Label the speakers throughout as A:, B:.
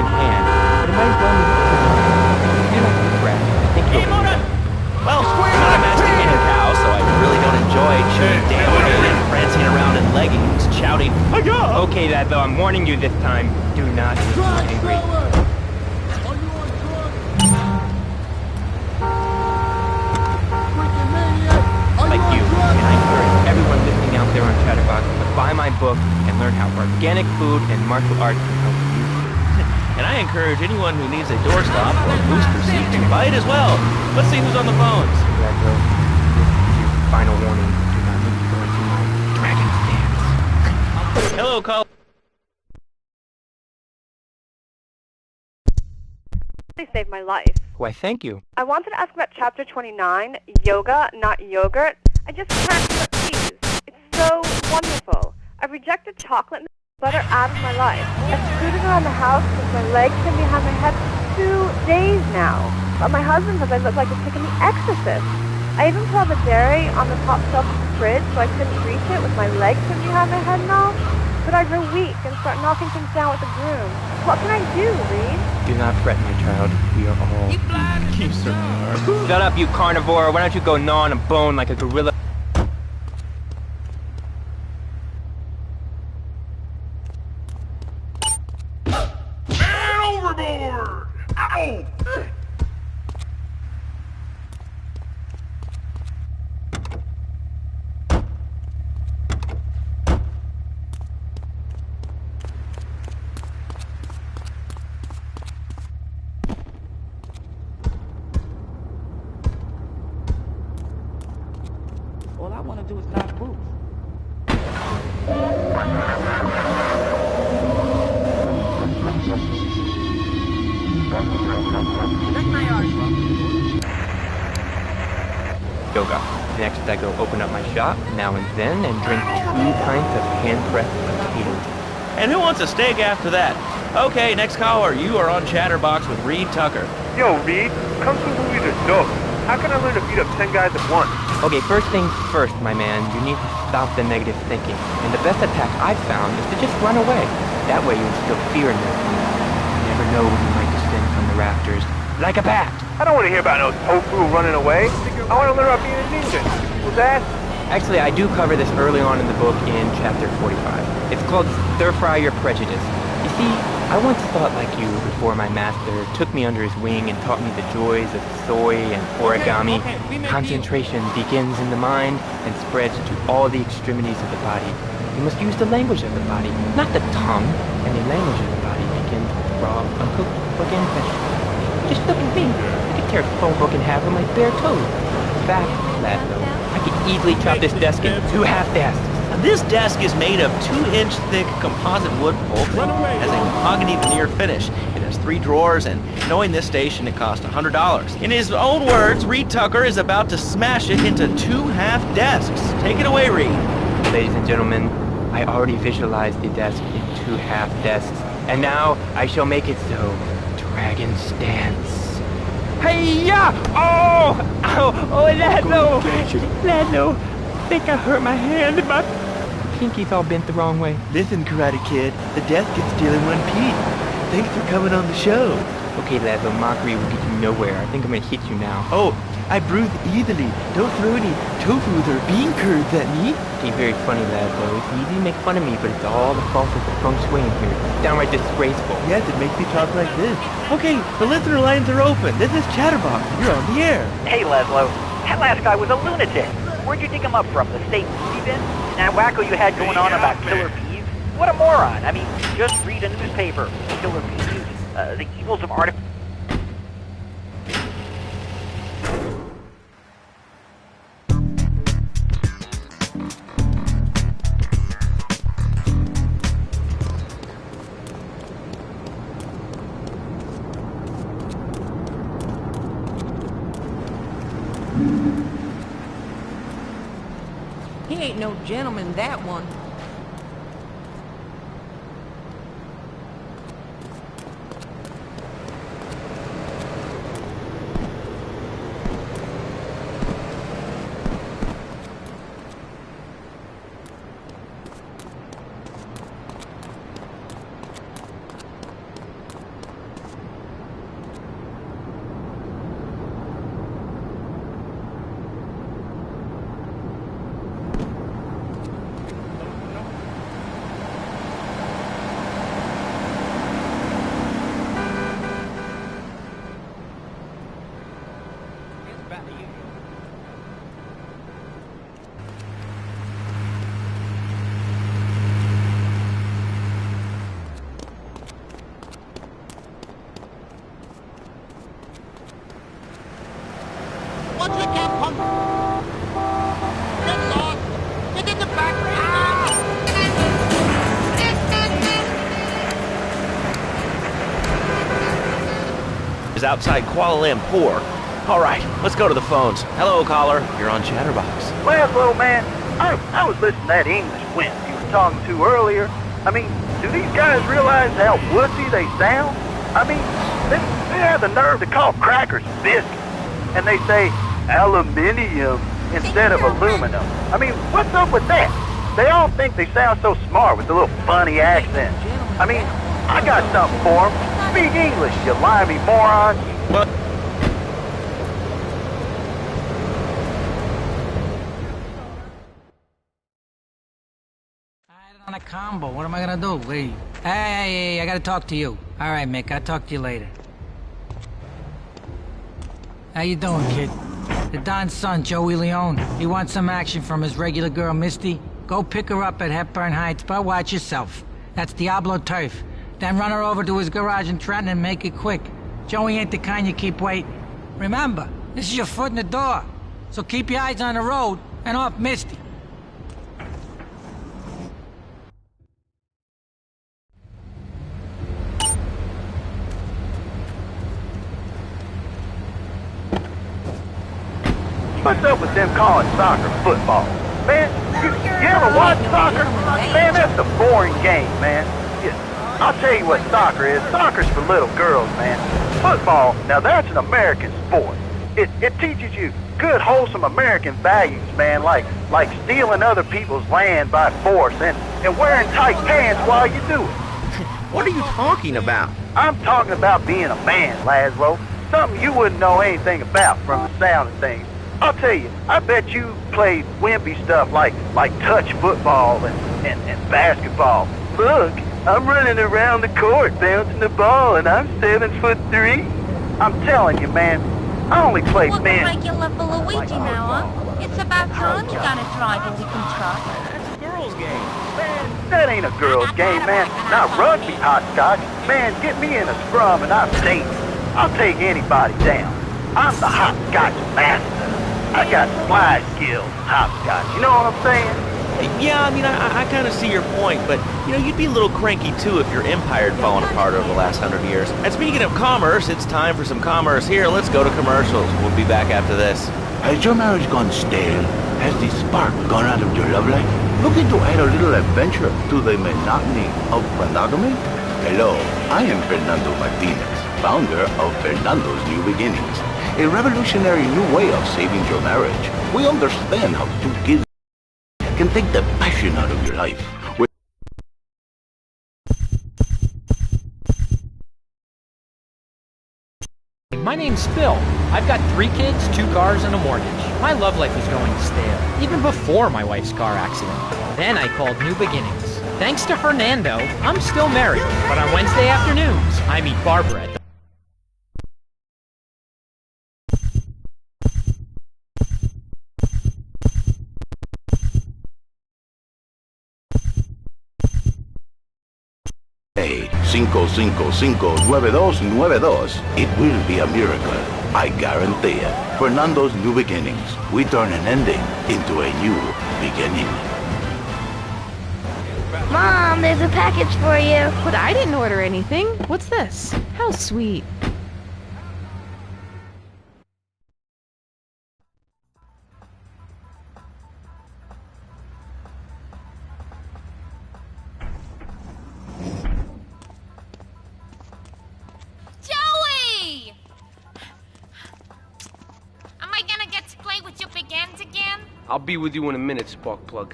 A: in hand, but it might as well move to you're not too fresh. I think you'll be right.
B: Well, I'm not a masticated cow, so I really don't enjoy chewing damn food and prancing around in leggings, shouting, "Hi-ya!"
A: Okay, lad, though, I'm warning you this time. Do not get too angry. Like you, and I encourage everyone listening out there on Chatterbox to buy my book and learn how organic food and martial arts can help you.
B: And I encourage anyone who needs a doorstop or booster seat to buy it as well. Let's see who's on the phones.
A: Lad, though, this is your final warning. Do not let me go into my dragon's dance.
B: Hello, call.
C: Saved my life.
A: Why, thank you.
C: I wanted to ask about chapter 29, yoga, not yogurt. I just can't put cheese. It's so wonderful. I've rejected chocolate and butter out of my life. I've scooted around the house with my legs pinned behind my head for 2 days now. But my husband says I look like a chick in The Exorcist. I even put all the dairy on the top shelf of the fridge so I couldn't reach it with my legs pinned behind my head now. But I grow weak and start knocking things down with a broom. What can I do, Reed?
A: Do not fret, my child. We are all...
B: You certainly are.
A: Shut up, you carnivore. Why don't you go gnaw on a bone like a gorilla?
D: Man overboard! Ow!
E: All I want to do is knock boots.
A: Yoga. Next, I go open up my shop now and then and drink 2 pints of hand-pressed potatoes.
B: And who wants a steak after that? Okay, next caller. You are on Chatterbox with Reed Tucker.
F: Yo, Reed, Kung Fu movies are dope. How can I learn to beat up 10 guys at once?
A: Okay, first things first, my man. You need to stop the negative thinking. And the best attack I've found is to just run away. That way you instill fear in them. You never know when you might descend from the rafters. Like a bat!
F: I don't want to hear about no tofu running away. I want to learn about being a ninja. What's that?
A: Actually, I do cover this early on in the book in chapter 45. It's called Stir Fry Your Prejudice. You see, I once thought like you before my master took me under his wing and taught me the joys of soy and origami. Concentration begins in the mind and spreads to all the extremities of the body. You must use the language of the body, not the tongue. And the language of the body begins with raw, uncooked organic vegetables. Just look at me. I could tear a phone book in half with my bare toes. In fact, lad, though, I could easily chop this desk into 2 half desks.
B: This desk is made of 2-inch thick composite wood pulp and has a mahogany veneer finish. It has 3 drawers, and knowing this station, it cost $100. In his own words, Reed Tucker is about to smash it into 2 half desks. Take it away, Reed.
A: Ladies and gentlemen, I already visualized the desk in 2 half desks, and now I shall make it so. Dragon stance. Hey-ya! Oh! Ow! Oh, Ladlo! Ladlo! I think I hurt my hand. My pinky's all bent the wrong way.
G: Listen, Karate Kid, the desk is still in one piece. Thanks for coming on the show.
A: Okay, Ladlo, mockery will get you nowhere. I think I'm gonna hit you now.
G: Oh, I bruise easily. Don't throw any tofus or bean curds at me.
A: Okay, very funny, Ladlo. It's easy to make fun of me, but it's all the fault of the feng shui in here. It's downright disgraceful.
G: Yes, it makes me talk like this. Okay, the listener lines are open. This is Chatterbox. You're on the air.
H: Hey, Leslo. That last guy was a lunatic. Where'd you dig him up from? The state movie bin? That wacko you had going on about killer bees? What a moron. I mean, just read a newspaper. Killer bees, the evils of artificial...
E: He ain't no gentleman, that one.
B: is outside Kuala Lumpur. All right, let's go to the phones. Hello, caller. You're on Chatterbox.
H: Laszlo, man, I was listening to that English wimp you were talking to earlier. I mean, do these guys realize how wussy they sound? I mean, they have the nerve to call crackers biscuits, and they say aluminium instead of aluminum. I mean, what's up with that? They all think they sound so smart with a little funny accent. I mean, I got something for them. Speak English, you limey moron.
B: What?
I: On a combo. What am I gonna do? Wait. Hey, I gotta talk to you. All right, Mick, I'll talk to you later. How you doing, kid? The Don's son, Joey Leone. He wants some action from his regular girl, Misty. Go pick her up at Hepburn Heights, but watch yourself. That's Diablo turf. Then run her over to his garage in Trenton and make it quick. Joey ain't the kind you keep waiting. Remember, this is your foot in the door. So keep your eyes on the road and off Misty.
H: What's up with them calling soccer football? Man, you ever watch soccer? Man, that's a boring game, man. I'll tell you what soccer is. Soccer's for little girls, man. Football, now that's an American sport. It teaches you good, wholesome American values, man, like stealing other people's land by force and wearing tight pants while you do it.
B: What are you talking about?
H: I'm talking about being a man, Laszlo. Something you wouldn't know anything about from the sound of things. I'll tell you, I bet you played wimpy stuff like touch football and basketball. Look, I'm running around the court bouncing the ball and I'm 7'3". I'm telling you, man, I only play
J: What's
H: men.
J: a regular for Luigi now, huh? It's about time you got a driver we can trust.
B: That's a girl's game.
H: Man, that ain't a girl's game, man. Not rugby, hopscotch. Man, get me in a scrum and I'm dangerous. I'll take anybody down. I'm the hopscotch master. I got fly skills, hopscotch. You know what I'm saying?
B: Yeah, I mean, I kind of see your point, but, you know, you'd be a little cranky, too, if your empire had fallen apart over the last 100 years. And speaking of commerce, it's time for some commerce here. Let's go to commercials. We'll be back after this.
K: Has your marriage gone stale? Has the spark gone out of your love life? Looking to add a little adventure to the monotony of monogamy? Hello, I am Fernando Martinez, founder of Fernando's New Beginnings, a revolutionary new way of saving your marriage. We understand how two kids can take the passion out of your life.
L: My name's Phil. I've got 3 kids, 2 cars, and a mortgage. My love life was going stale, even before my wife's car accident. Then I called New Beginnings. Thanks to Fernando, I'm still married, but on Wednesday afternoons, I meet Barbara at the
K: Hey, 559292. It will be a miracle. I guarantee it. Fernando's New Beginnings. We turn an ending into a new beginning.
M: Mom, there's a package for you.
N: But I didn't order anything. What's this? How sweet.
J: Joey! Am I gonna get to play with your big ends again?
O: I'll be with you in a minute, Sparkplug.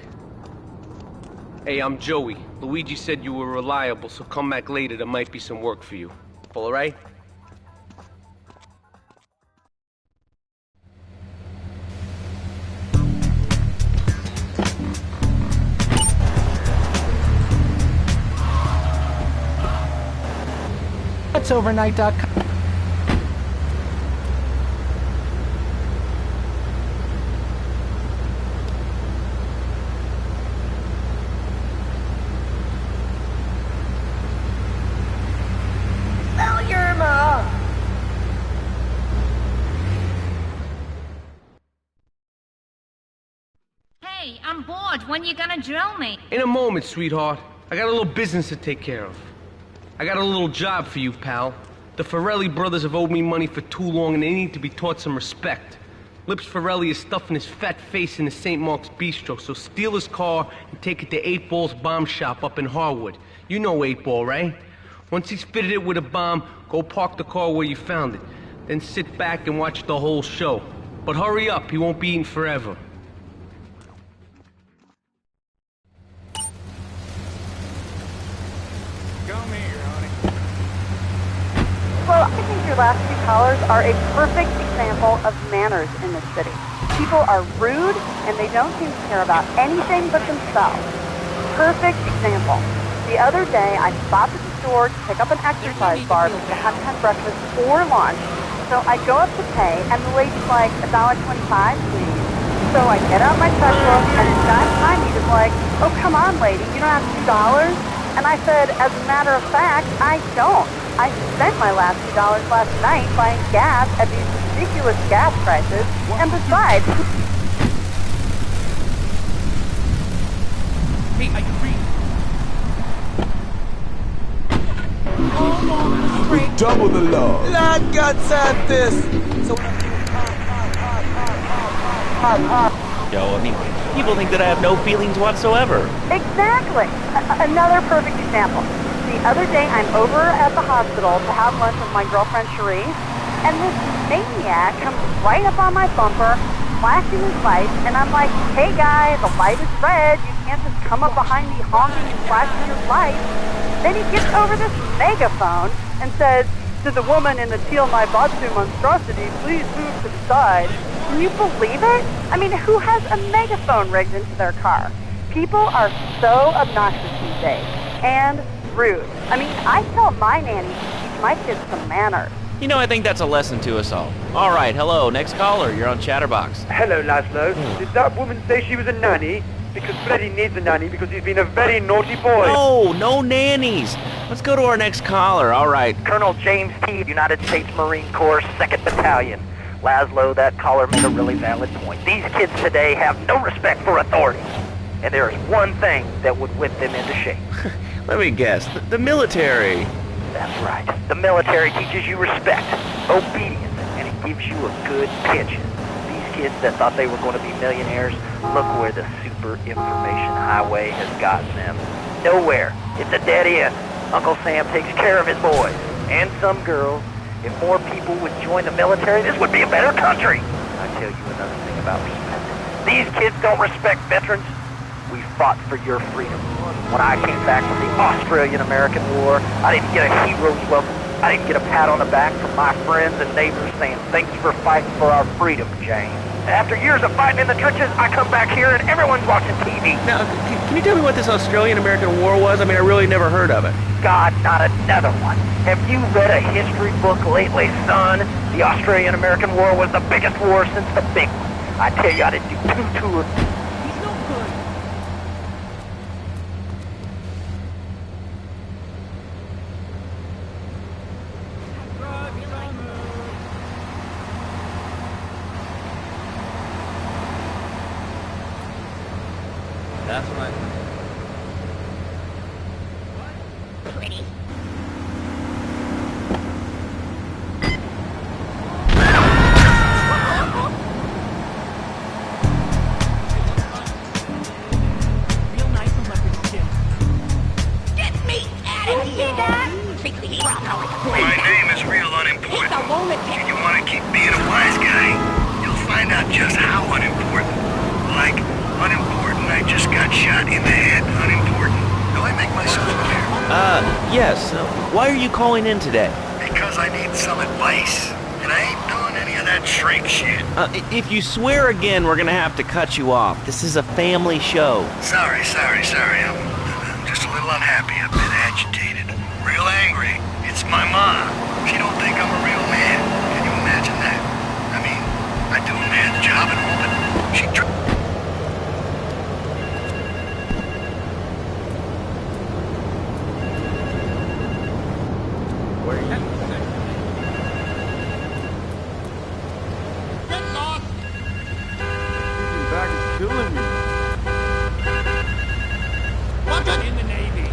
O: Hey, I'm Joey. Luigi said you were reliable, so come back later. There might be some work for you. All right?
L: That's overnight.com.
J: Hey, I'm bored. When you gonna drill me?
O: In a moment, sweetheart. I got a little business to take care of. I got a little job for you, pal. The Forelli brothers have owed me money for too long and they need to be taught some respect. Lips Forelli is stuffing his fat face in the St. Mark's Bistro, so steal his car and take it to 8 Ball's bomb shop up in Harwood. You know 8 Ball, right? Once he's fitted it with a bomb, go park the car where you found it. Then sit back and watch the whole show. But hurry up, he won't be eating forever.
D: Come here, honey.
C: Well, I think your last two callers are a perfect example of manners in this city. People are rude, and they don't seem to care about anything but themselves. Perfect example. The other day, I stopped at the store to pick up an exercise bar because I hadn't had breakfast or lunch. So I go up to pay, and the lady's like, $1.25, please. So I get out my checkbook, and the guy behind me is like, oh, come on, lady, you don't have $2? And I said, as a matter of fact, I don't. I spent my last $2 last night buying gas at these ridiculous gas prices, and besides...
D: Hey, are you free?
P: Double the law.
Q: Lord God said this. So
B: Yo, I mean, people think that I have no feelings whatsoever.
C: Exactly. Another perfect example. The other day, I'm over at the hospital to have lunch with my girlfriend, Cherie, and this maniac comes right up on my bumper, flashing his lights, and I'm like, hey, guy, the light is red. You can't just come up behind me honking and flashing your lights. Then he gets over this megaphone and says, to the woman in the teal Naibatsu monstrosity, please move to the side. Can you believe it? I mean, who has a megaphone rigged into their car? People are so obnoxious these days. And rude. I mean, I tell my nanny to teach my kids some manners.
B: You know, I think that's a lesson to us all. All right, hello, next caller. You're on Chatterbox.
F: Hello, Laszlo. Did that woman say she was a nanny? Because Freddy needs a nanny because he's been a very naughty boy.
B: No, no nannies. Let's go to our next caller. All right.
H: Colonel James T., United States Marine Corps, 2nd Battalion. Laszlo, that caller made a really valid point. These kids today have no respect for authority. And there is one thing that would whip them into shape.
B: Let me guess. The military.
H: That's right. The military teaches you respect, obedience, and it gives you a good pension. These kids that thought they were going to be millionaires, look where the super information highway has gotten them. Nowhere. It's a dead end. Uncle Sam takes care of his boys. And some girls. If more people would join the military, this would be a better country. I tell you another thing about respect. These kids don't respect veterans. We fought for your freedom. When I came back from the Australian-American War, I didn't get a hero's level. I didn't get a pat on the back from my friends and neighbors saying, thanks for fighting for our freedom, James. After years of fighting in the trenches, I come back here and everyone's watching TV.
B: Now, can you tell me what this Australian-American War was? I mean, I really never heard of it.
H: God, not another one. Have you read a history book lately, son? The Australian-American War was the biggest war since the big one. I tell you, I didn't do 2 tours.
B: That's right.
J: Pretty.
E: Real nice on leopard skin.
J: Get me out of here! Strictly he rock out like a
D: My name is real unimportant.
J: He's a lunatic.
D: And you want to keep being a wise guy, you'll find out just how unimportant. Like, unimportant, I just got shot in the head. Unimportant. Do I make myself clear?
B: Yes. Why are you calling in today?
D: Because I need some advice. And I ain't doing any of that shrink shit.
B: If you swear again, we're gonna have to cut you off. This is a family show.
D: Sorry. I'm just a little unhappy. A bit agitated. Real angry. It's my mom. She don't think I'm a real man. Can you imagine that? I mean, I do a man's job and all, but she...
B: Where are you?
D: Get lost!
P: Back is killing me.
D: What's in the Navy?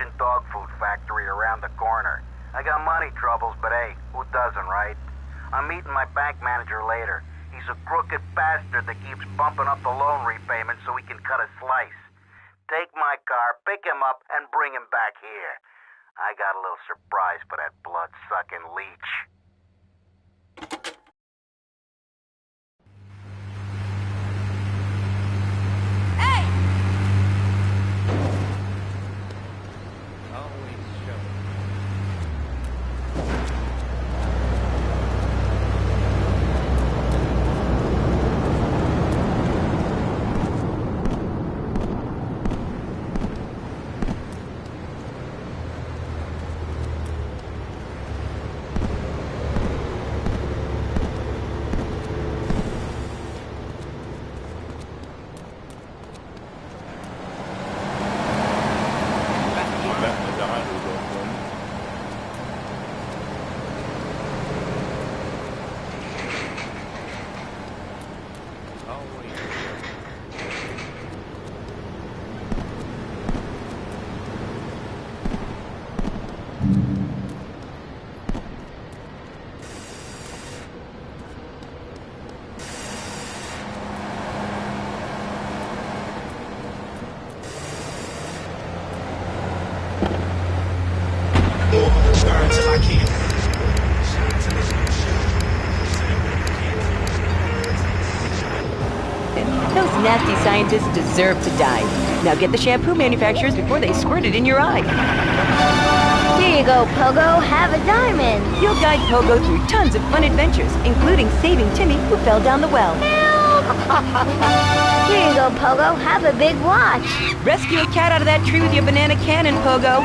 R: efficient dog food factory around the corner. I got money troubles, but hey, who doesn't, right? I'm meeting my bank manager later. He's a crooked bastard that keeps bumping up the loan repayment so he can cut a slice. Take my car, pick him up, and bring him back here. I got a little surprise for that blood-sucking leech.
S: Those nasty scientists deserve to die. Now get the shampoo manufacturers before they squirt it in your eye.
M: Here you go, Pogo. Have a diamond.
S: You'll guide Pogo through tons of fun adventures, including saving Timmy, who fell down the well.
M: Here you go, Pogo. Have a big watch.
S: Rescue a cat out of that tree with your banana cannon, Pogo.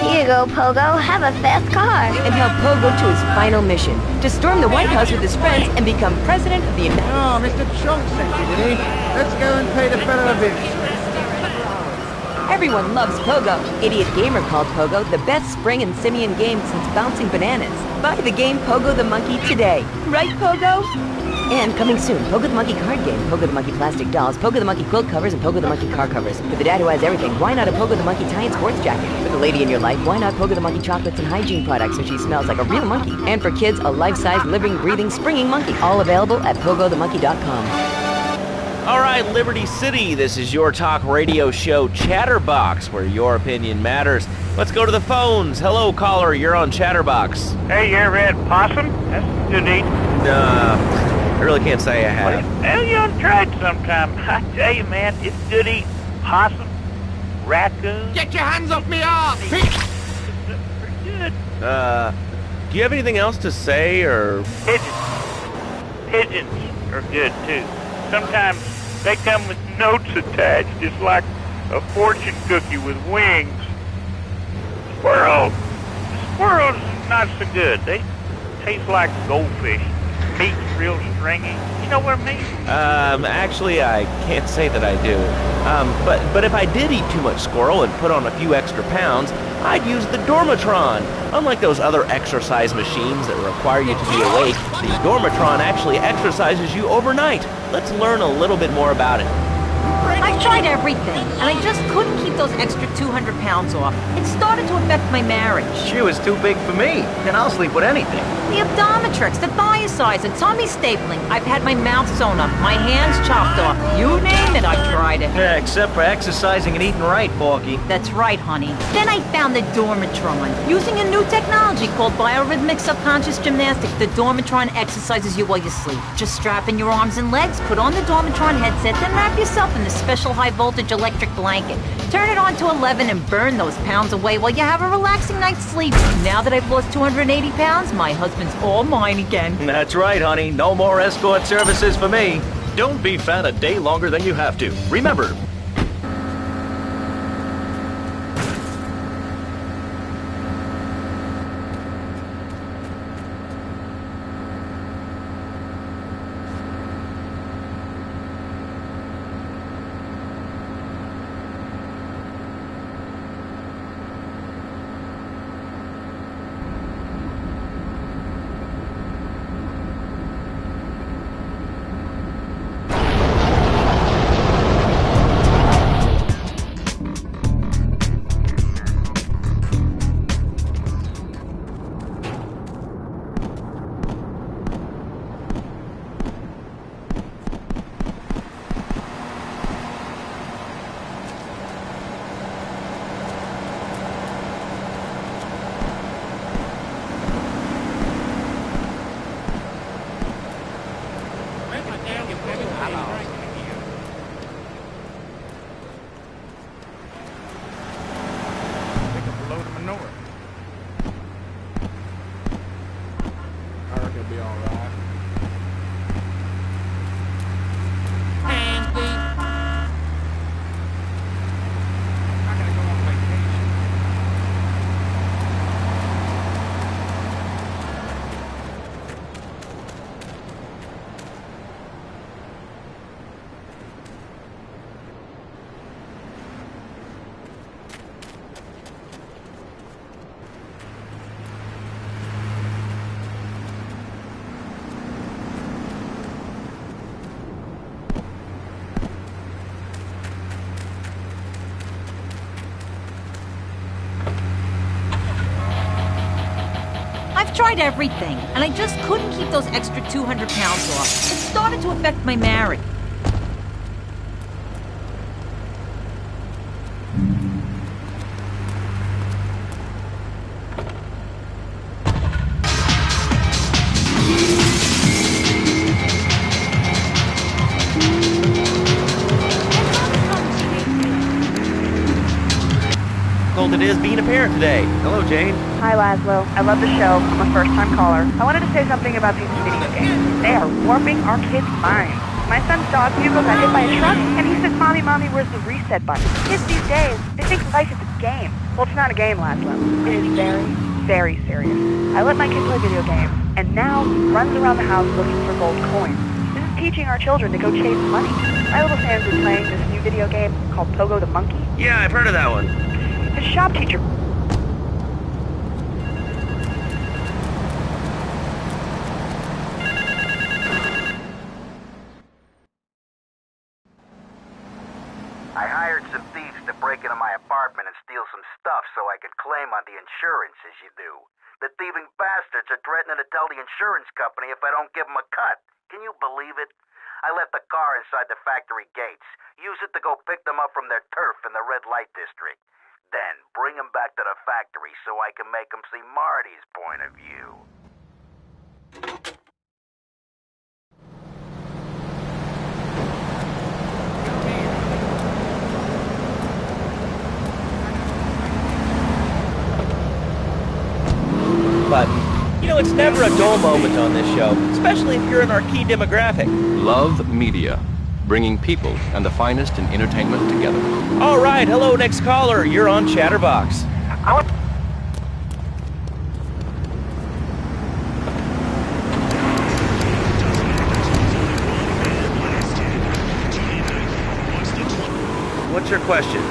M: Here you go, Pogo. Have a fast car.
S: And help Pogo to his final mission, to storm the White House with his friends and become president of the United States.
T: Oh, Mr. Chunk sent you, did he? Let's go and pay the fella a visit.
S: Everyone loves Pogo. Idiot Gamer called Pogo the best spring and simian game since bouncing bananas. Buy the game Pogo the Monkey today. Right, Pogo? And coming soon, Pogo the Monkey card game, Pogo the Monkey plastic dolls, Pogo the Monkey quilt covers, and Pogo the Monkey car covers. For the dad who has everything, why not a Pogo the Monkey tie-in sports jacket? For the lady in your life, why not Pogo the Monkey chocolates and hygiene products so she smells like a real monkey? And for kids, a life-size, living, breathing, springing monkey. All available at PogoTheMonkey.com.
B: All right, Liberty City, this is your talk radio show Chatterbox, where your opinion matters. Let's go to the phones. Hello, caller, you're on Chatterbox.
U: Hey, you ever had possum? That's good to eat.
B: I really can't say I have.
U: Well, you ought to try it sometime. I tell you, man, it's good to eat. Possum, raccoon.
E: Get your hands off me arm!
U: Pretty good.
B: Do you have anything else to say, or?
U: Pigeons are good, too. Sometimes they come with notes attached, just like a fortune cookie with wings. Squirrels not so good. They taste like goldfish. Meat's real stringy. You know what I mean?
B: Actually, I can't say that I do. But if I did eat too much squirrel and put on a few extra pounds, I'd use the Dormatron. Unlike those other exercise machines that require you to be awake, the Dormatron actually exercises you overnight. Let's learn a little bit more about it.
V: I've tried everything, and I just couldn't keep those extra 200 pounds off. It started to affect my marriage.
W: She was too big for me, and I'll sleep with anything.
V: The Abdometrix, the Thiasize, the tummy stapling. I've had my mouth sewn up, my hands chopped off. You name it, I've tried it.
W: Yeah, except for exercising and eating right, Porky.
V: That's right, honey. Then I found the Dormatron. Using a new technology called biorhythmic subconscious gymnastics, the Dormatron exercises you while you sleep. Just strap in your arms and legs, put on the Dormatron headset, then wrap yourself in the special high-voltage electric blanket. Turn it on to 11 and burn those pounds away while you have a relaxing night's sleep. Now that I've lost 280 pounds, my husband's all mine again.
W: That's right, honey. No more escort services for me. Don't be fat a day longer than you have to. Remember,
V: I've tried everything, and I just couldn't keep those extra 200 pounds off. It started to affect my marriage.
B: It is being a parent today. Hello, Jane.
C: Hi, Laszlo. I love the show. I'm a first-time caller. I wanted to say something about these video games. They are warping our kids' minds. My son's dog, Hugo, got hit by a truck, and he says, Mommy, where's the reset button? Kids these days, they think life is a game. Well, it's not a game, Laszlo. It is very, very serious. I let my kid play video games, and now he runs around the house looking for gold coins. This is teaching our children to go chase money. My little Sam's been playing this new video game called Pogo the Monkey.
B: Yeah, I've heard of that one.
C: His shop teacher.
R: I hired some thieves to break into my apartment and steal some stuff so I could claim on the insurance as you do. The thieving bastards are threatening to tell the insurance company if I don't give them a cut. Can you believe it? I left the car inside the factory gates. Use it to go pick them up from their turf in the red light district. Then bring them back to the factory so I can make them see Marty's point of view.
B: But, you know, it's never a dull moment on this show, especially if you're in our key demographic.
A: Love Media, bringing people and the finest in entertainment together.
B: All right, hello, next caller. You're on Chatterbox. What's your question?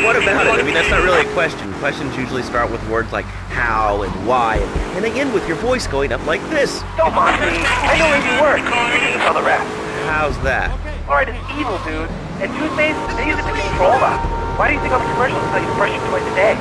B: What about it? I mean, that's not really a question. Questions usually start with words like how and why, and they end with your voice going up like this.
F: Don't mock me. I know where you work. You can tell the rest.
B: How's that?
F: Alright, it's evil, dude. And toothpaste, they use it to control us. Why do you think all the commercials tell you to brush your twice a day?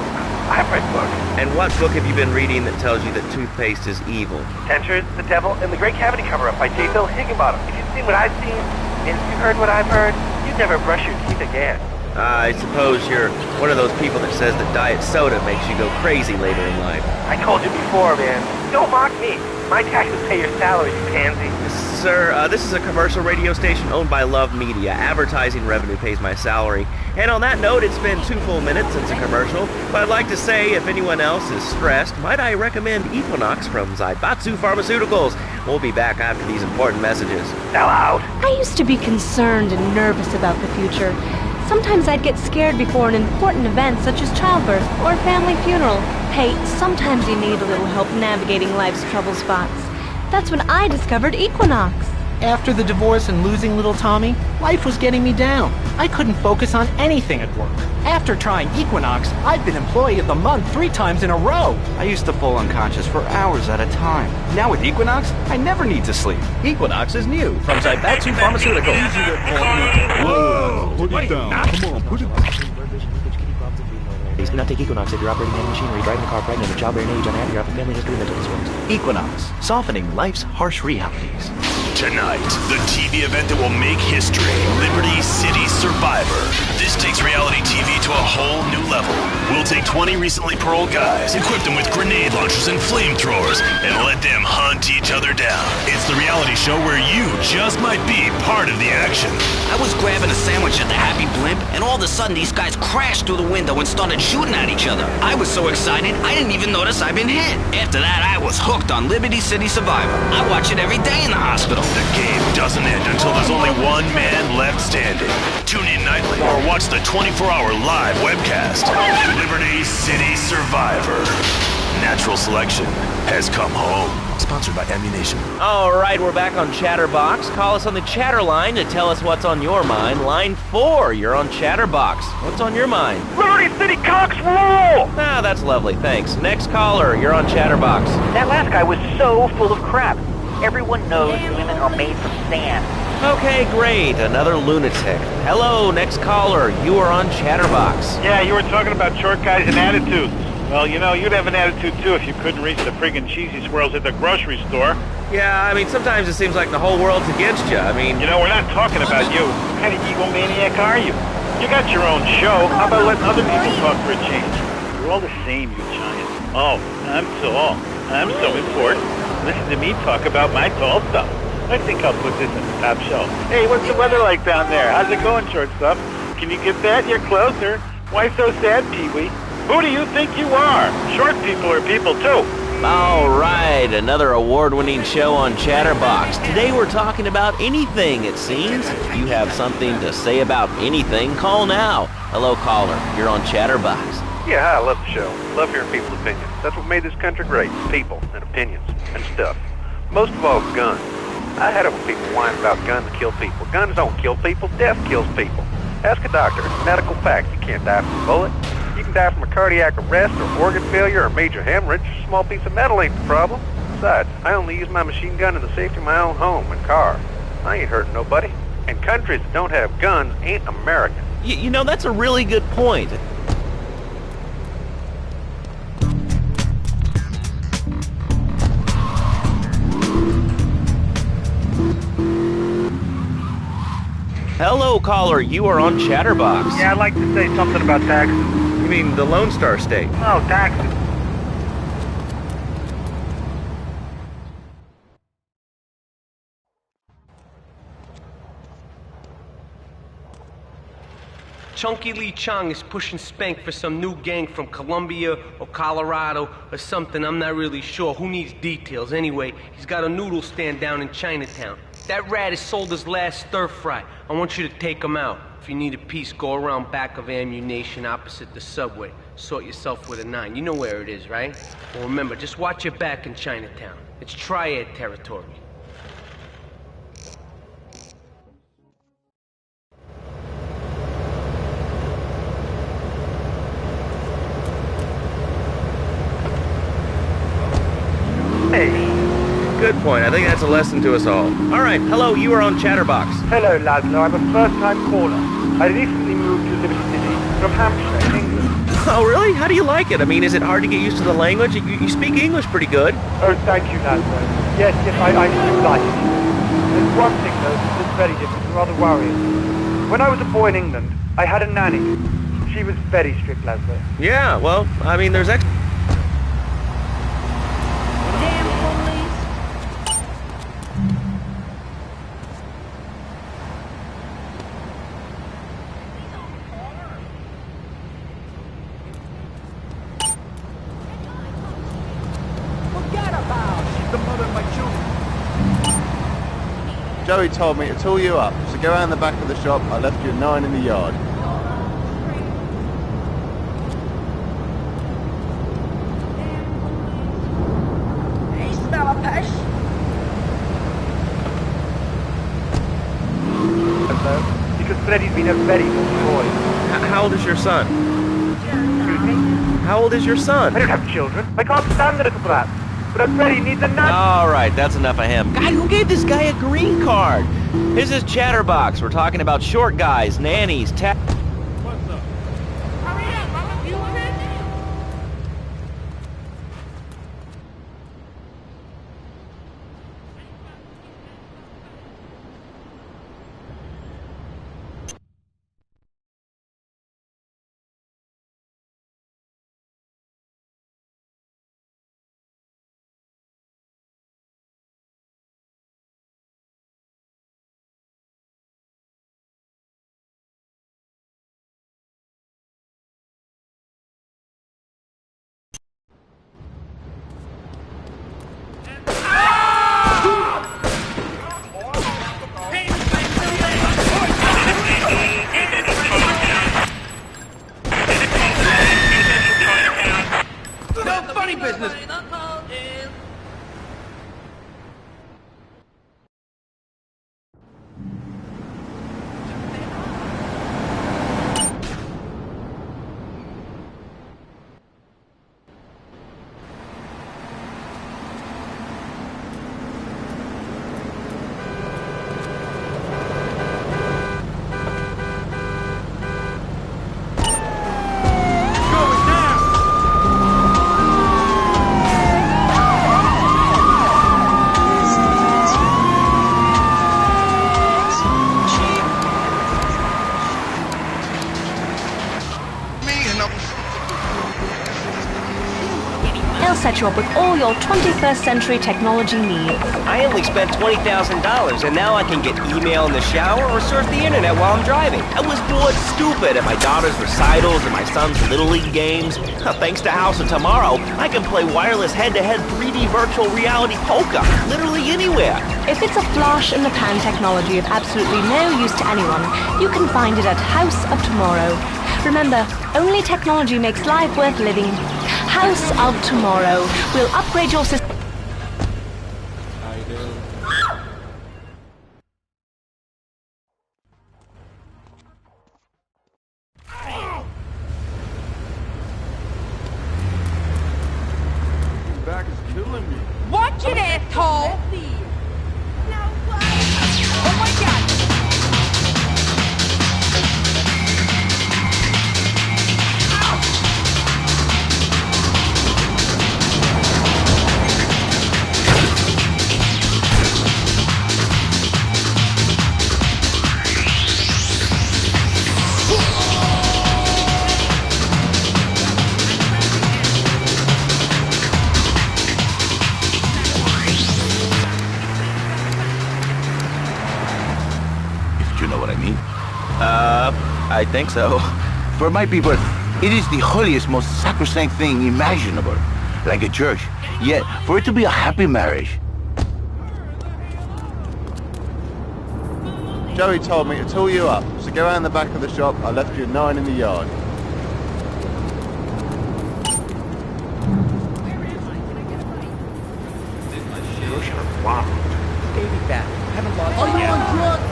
F: I've read books.
B: And what book have you been reading that tells you that toothpaste is evil?
F: Dentures, The Devil, and The Great Cavity Cover-Up by J. Bill Higginbottom. If you've seen what I've seen, and if you've heard what I've heard, you'd never brush your teeth again.
B: I suppose you're one of those people that says that diet soda makes you go crazy later in life.
F: I told you before, man. Don't mock me. My taxes pay your salary, you pansy.
B: Sir, this is a commercial radio station owned by Love Media. Advertising revenue pays my salary. And on that note, it's been 2 full minutes since a commercial, but I'd like to say if anyone else is stressed, might I recommend Equinox from Zaibatsu Pharmaceuticals. We'll be back after these important messages.
F: Sell out!
N: I used to be concerned and nervous about the future. Sometimes I'd get scared before an important event such as childbirth or a family funeral. Hey, sometimes you need a little help navigating life's trouble spots. That's when I discovered Equinox.
L: After the divorce and losing little Tommy, life was getting me down. I couldn't focus on anything at work. After trying Equinox, I've been Employee of the Month 3 times in a row.
G: I used to fall unconscious for hours at a time. Now with Equinox, I never need to sleep.
W: Equinox is new from Zaibatsu Pharmaceuticals.
P: Whoa! Put it down. Come on, put it down.
B: Please do not take Equinox if you're operating heavy machinery, driving a car, pregnant, of childbearing age, unhappy, or have a family history of mental disorders.
W: Equinox, softening life's harsh realities.
I: Tonight, the TV event that will make history, Liberty City Survivor. This takes reality TV to a whole new level. We'll take 20 recently paroled guys, equip them with grenade launchers and flamethrowers, and let them hunt each other down. It's the reality show where you just might be part of the action.
X: I was grabbing a sandwich at the Happy Blimp, and all of a sudden these guys crashed through the window and started shooting at each other. I was so excited, I didn't even notice I'd been hit. After that, I was hooked on Liberty City Survivor. I watch it every day in the hospital.
I: The game doesn't end until there's only one man left standing. Tune in nightly or watch the 24-hour live webcast. Liberty City Survivor. Natural selection has come home. Sponsored by Ammunition.
B: All right, we're back on Chatterbox. Call us on the chatter line to tell us what's on your mind. Line 4, you're on Chatterbox. What's on your mind?
F: Liberty City Cox rule!
B: Ah, that's lovely, thanks. Next caller, you're on Chatterbox.
H: That last guy was so full of crap. Everyone knows women are made from sand.
B: Okay, great. Another lunatic. Hello, next caller. You are on Chatterbox.
U: Yeah, you were talking about short guys and attitudes. Well, you know, you'd have an attitude too if you couldn't reach the friggin' cheesy swirls at the grocery store.
B: Yeah, I mean, sometimes it seems like the whole world's against you. I mean...
U: You know, we're not talking about you. What kind of egomaniac are you? You got your own show. How about letting other people talk for a change? You're all the same, you giant. Oh, I'm tall. I'm so important. Listen to me talk about my tall stuff. I think I'll put this in the top shelf. Hey, what's the weather like down there? How's it going, shortstop? Can you get that? You're closer. Why so sad, Pee-wee? Who do you think you are? Short people are people, too.
B: All right, another award-winning show on Chatterbox. Today we're talking about anything, it seems. If you have something to say about anything, call now. Hello, caller. You're on Chatterbox.
F: Yeah, hi, I love the show. Love hearing people's opinions. That's what made this country great. People and opinions and stuff. Most of all, guns. I had it when people whine about guns kill people. Guns don't kill people. Death kills people. Ask a doctor. It's a medical fact. You can't die from a bullet. You can die from a cardiac arrest or organ failure or major hemorrhage. A small piece of metal ain't the problem. Besides, I only use my machine gun in the safety of my own home and car. I ain't hurting nobody. And countries that don't have guns ain't American.
B: You know, that's a really good point. Hello, caller. You are on Chatterbox.
F: Yeah, I'd like to say something about taxes.
B: You mean the Lone Star State?
F: Oh, taxes.
J: Chunky Lee Chong is pushing Spank for some new gang from Colombia or Colorado or something. I'm not really sure. Who needs details? Anyway, he's got a noodle stand down in Chinatown. That rat has sold his last stir-fry. I want you to take him out. If you need a piece, go around back of Ammunition opposite the subway. Sort yourself with a 9. You know where it is, right? Well, remember, just watch your back in Chinatown. It's Triad territory.
B: Good point. I think that's a lesson to us all. All right, hello, you are on Chatterbox.
F: Hello, Laszlo. I'm a first-time caller. I recently moved to Liberty City from Hampshire in England.
B: Oh, really? How do you like it? I mean, is it hard to get used to the language? You speak English pretty good.
F: Oh, thank you, Laszlo. Yes, I do like it. There's one thing, though, that's very different and rather worrying. When I was a boy in England, I had a nanny. She was very strict, Laszlo.
B: Yeah, well, I mean, there's
T: Joey told me to tool you up, so go around the back of the shop. I left you a 9 in the yard.
M: Hey, smell a pesh?
F: Hello? Because Freddy's been a very good boy.
B: How old is your son?
F: Excuse me?
B: How old is your son?
F: I don't have children. I can't stand the little brat. But Freddy needs a nut.
B: All right, that's enough of him. God, who gave this guy a green card? This is Chatterbox. We're talking about short guys, nannies,
J: business.
N: They'll set you up with all your 21st century technology needs.
B: I only spent $20,000, and now I can get email in the shower or surf the internet while I'm driving. I was bored stupid at my daughter's recitals and my son's Little League games. Thanks to House of Tomorrow, I can play wireless head-to-head 3D virtual reality poker literally anywhere.
N: If it's a flash-in-the-pan technology of absolutely no use to anyone, you can find it at House of Tomorrow. Remember, only technology makes life worth living. House of Tomorrow will upgrade your system.
P: Back is killing me.
E: Watch it, asshole! Oh my god!
D: You know what I mean?
B: I think so.
D: For my people, it is the holiest, most sacrosanct thing imaginable. Like a church. Yet, for it to be a happy marriage.
T: Joey told me to tool you up, so go around the back of the shop. I left you 9 in the yard.
E: Baby fat. Haven't lost.
P: Are you on drugs?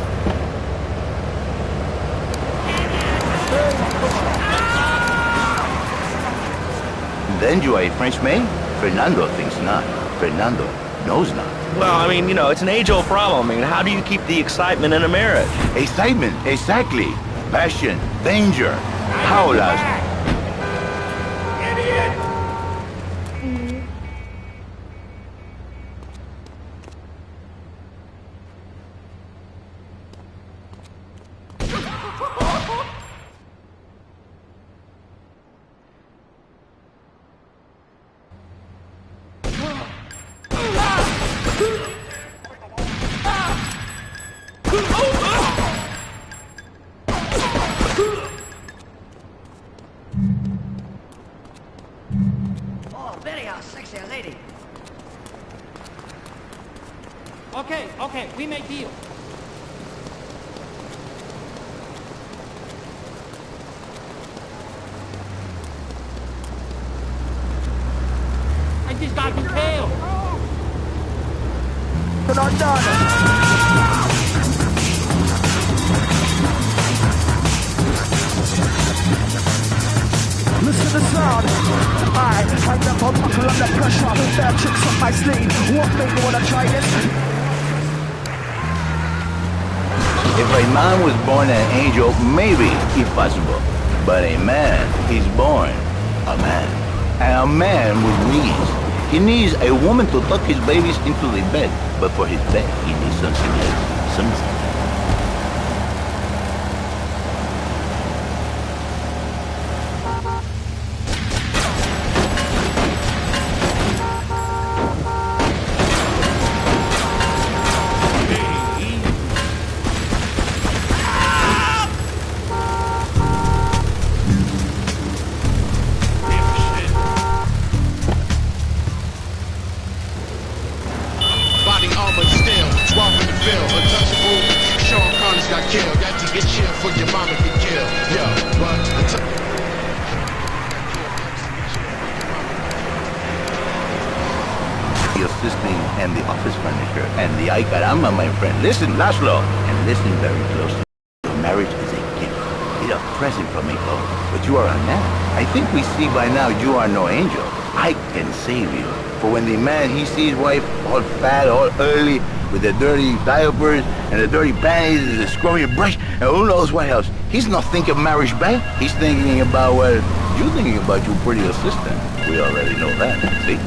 D: Then you are a French maid? Fernando thinks not. Fernando knows not.
B: Well, I mean, you know, it's an age-old problem. I mean, how do you keep the excitement in a marriage?
D: Excitement, exactly. Passion, danger. How, Laszlo?
E: Okay, we make deal. I just got impaled.
K: Listen to the sound. I never buckle under pressure. Bad tricks up my sleeve. What made me wanna try this?
D: If a man was born an angel, maybe it's possible. But a man is born a man. And a man with needs. He needs a woman to tuck his babies into the bed. But for his bed, he needs something else. Something. And the office furniture and the ay caramba, my friend. Listen, Laszlo, and listen very closely. Your marriage is a gift. It's a present from me, but you are a man. I think we see by now you are no angel. I can save you. For when the man, he sees wife all fat, all early, with the dirty diapers and the dirty panties and the scrubby brush, and who knows what else. He's not thinking marriage back. He's thinking about, well, you're thinking about your pretty assistant. We already know that, see?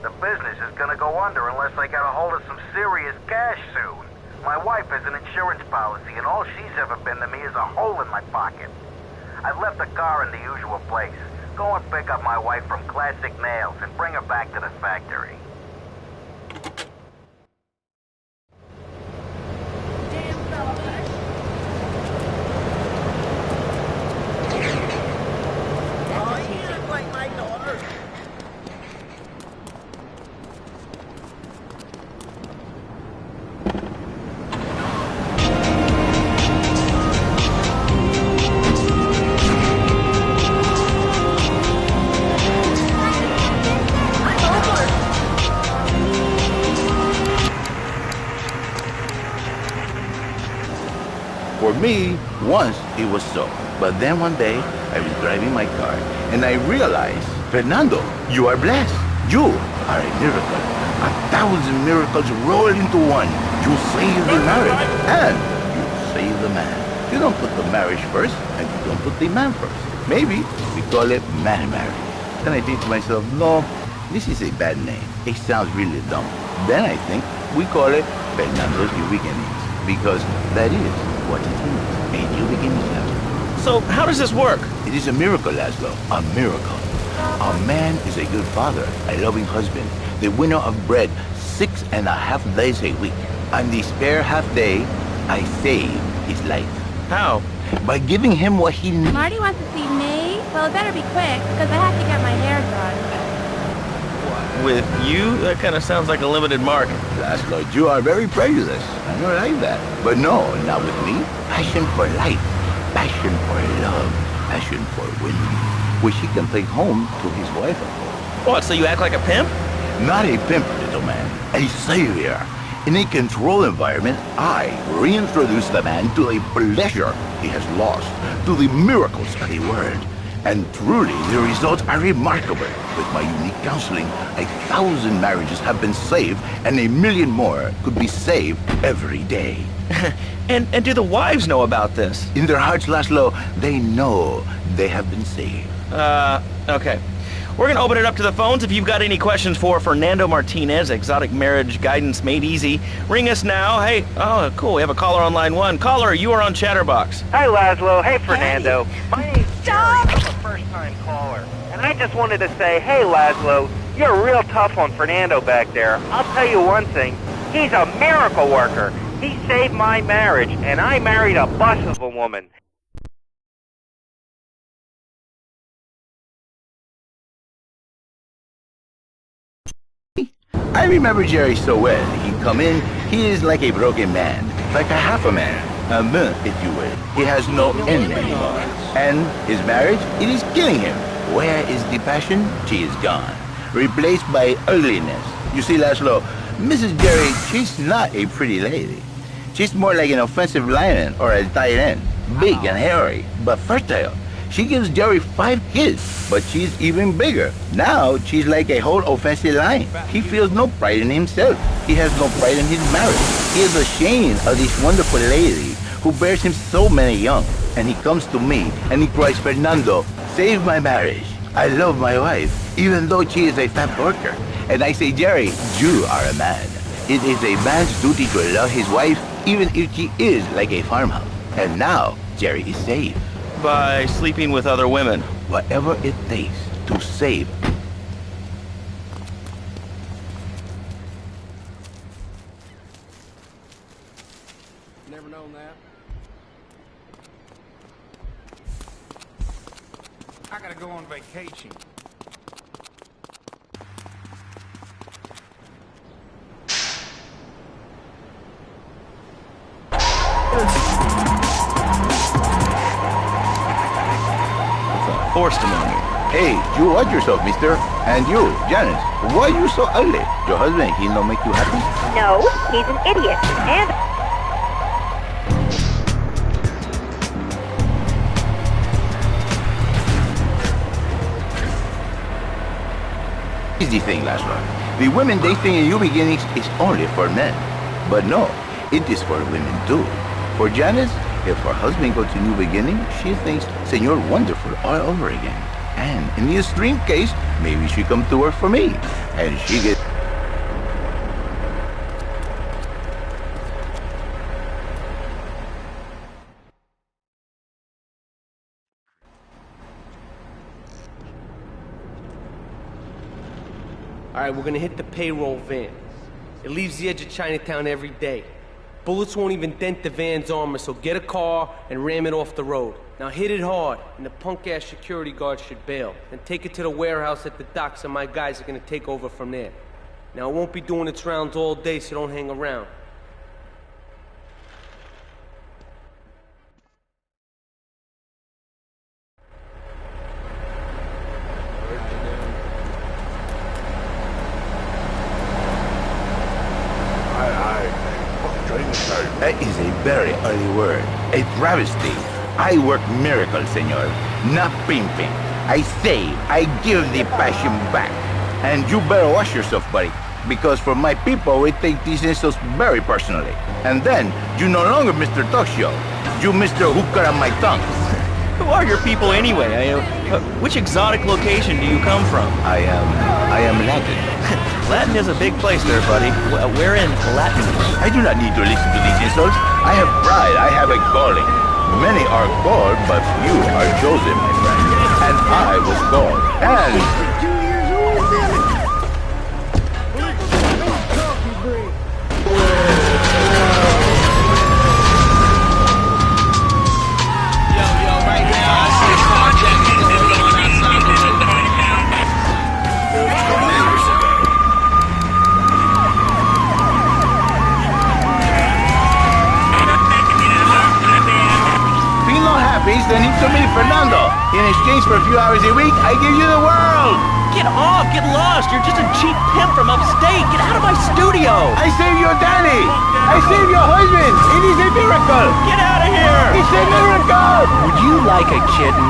R: The business is gonna go under unless I get a hold of some serious cash soon. My wife has an insurance policy, and all she's ever been to me is a hole in my pocket. I've left the car in the usual place. Go and pick up my wife from Classic Nails and bring her back to the factory.
D: For me, once it was so. But then one day, I was driving my car, and I realized, Fernando, you are blessed. You are a miracle. 1,000 miracles roll into one. You save the marriage, and you save the man. You don't put the marriage first, and you don't put the man first. Maybe we call it man marriage. Then I think to myself, no, this is a bad name. It sounds really dumb. Then I think we call it Fernando's New Beginnings, because that is what it is, a new beginning, Laszlo.
B: So how does this work?
D: It is a miracle, Laszlo, a miracle. A man is a good father, a loving husband, the winner of bread 6.5 days a week. On the spare half day, I save his life.
B: How?
D: By giving him what he needs.
O: Marty wants to see me? Well, it better be quick, because I have to get my hair done.
B: With you, that kind of sounds like a limited market.
D: Laszlo, you are very prejudiced. I don't like that. But no, not with me. Passion for life, passion for love, passion for women, which he can take home to his wife, of course.
B: What, so you act like a pimp?
D: Not a pimp, little man. A savior. In a controlled environment, I reintroduce the man to the pleasure he has lost, to the miracles of the world. And truly, the results are remarkable. With my unique counseling, 1,000 marriages have been saved, and 1 million more could be saved every day.
B: And do the wives know about this?
D: In their hearts, Laszlo, they know they have been saved.
B: Okay. We're gonna open it up to the phones. If you've got any questions for Fernando Martinez, Exotic Marriage Guidance Made Easy, ring us now. Hey, oh, cool, we have a caller on line 1. Caller, you are on Chatterbox.
U: Hi, Laszlo. Hey, Fernando. My name's Jerry. I'm a first-time caller. And I just wanted to say, hey, Laszlo, you're real tough on Fernando back there. I'll tell you one thing. He's a miracle worker. He saved my marriage, and I married a bus of a woman.
D: I remember Jerry so well. He'd come in, he is like a broken man, like a half a man, a myth, if you will. He has no end anymore. And his marriage, it is killing him. Where is the passion? She is gone. Replaced by ugliness. You see, Laszlo, Mrs. Jerry, she's not a pretty lady. She's more like an offensive lineman or a tight end. Big and hairy, but fertile. She gives Jerry 5 kids, but she's even bigger. Now, she's like a whole offensive line. He feels no pride in himself. He has no pride in his marriage. He is ashamed of this wonderful lady who bears him so many young. And he comes to me and he cries, Fernando, save my marriage. I love my wife, even though she is a fat worker. And I say, Jerry, you are a man. It is a man's duty to love his wife, even if she is like a farmhouse. And now, Jerry is saved.
B: By sleeping with other women.
D: Whatever it takes to save.
E: Never known that. I gotta go on vacation.
B: Forced him on me.
D: Hey, you watch yourself, mister. And you, Janice, why are you so ugly? Your husband, he don't make you happy?
C: No, he's an idiot. And
D: Here's the thing, Laszlo. The women they think in New Beginnings is only for men. But no, it is for women too. For Janice, if her husband goes to New Beginning, she thinks Senor Wonderful all over again. And in the extreme case, maybe she come to work for me. And she gets...
J: Alright, we're gonna hit the payroll van. It leaves the edge of Chinatown every day. Bullets won't even dent the van's armor, so get a car and ram it off the road. Now hit it hard, and the punk-ass security guard should bail. Then take it to the warehouse at the docks, and my guys are gonna take over from there. Now it won't be doing its rounds all day, so don't hang around.
D: That is a very early word. A travesty. I work miracles, senor. Not pimping. I save. I give the passion back. And you better watch yourself, buddy. Because for my people, we take these insults very personally. And then, you no longer Mr. Talk Show. You Mr. Hooker on my tongue.
B: Who are your people anyway? Which exotic location do you come from?
D: I am Latin.
B: Latin is a big place there, buddy. We're in Latin.
D: I do not need to listen to these insults. I have pride. I have a calling. Many are called, but you are chosen, my friend. And I was called. And... Send it to me, Fernando. In exchange for a few hours a week, I give you the world.
B: Get off! Get lost! You're just a cheap pimp from upstate! Get out of my studio!
D: I saved your daddy! I saved your husband! It is a miracle!
B: Get out of here!
D: It's a miracle!
A: Would you like a kitten?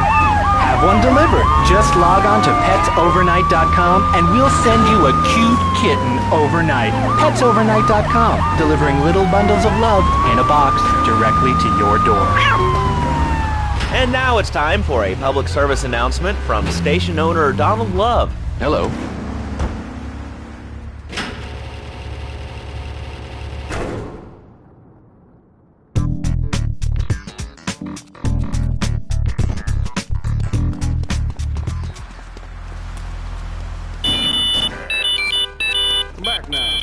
A: Have one delivered. Just log on to petsovernight.com and we'll send you a cute kitten overnight. Petsovernight.com, delivering little bundles of love in a box directly to your door.
B: And now it's time for a public service announcement from station owner Donald Love.
A: Hello.
E: Back now.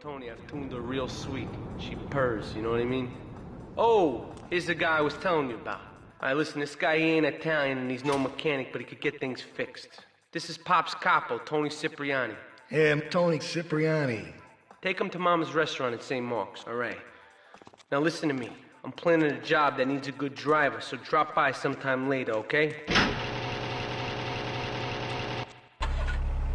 J: Tony, I've tuned her real sweet. She purrs, you know what I mean? Oh, here's the guy I was telling you about. Alright, listen, this guy, he ain't Italian and he's no mechanic, but he could get things fixed. This is Pop's Capo, Tony Cipriani.
Q: Hey, I'm Tony Cipriani.
J: Take him to Mama's restaurant at St. Mark's, alright? Now listen to me. I'm planning a job that needs a good driver, so drop by sometime later, okay?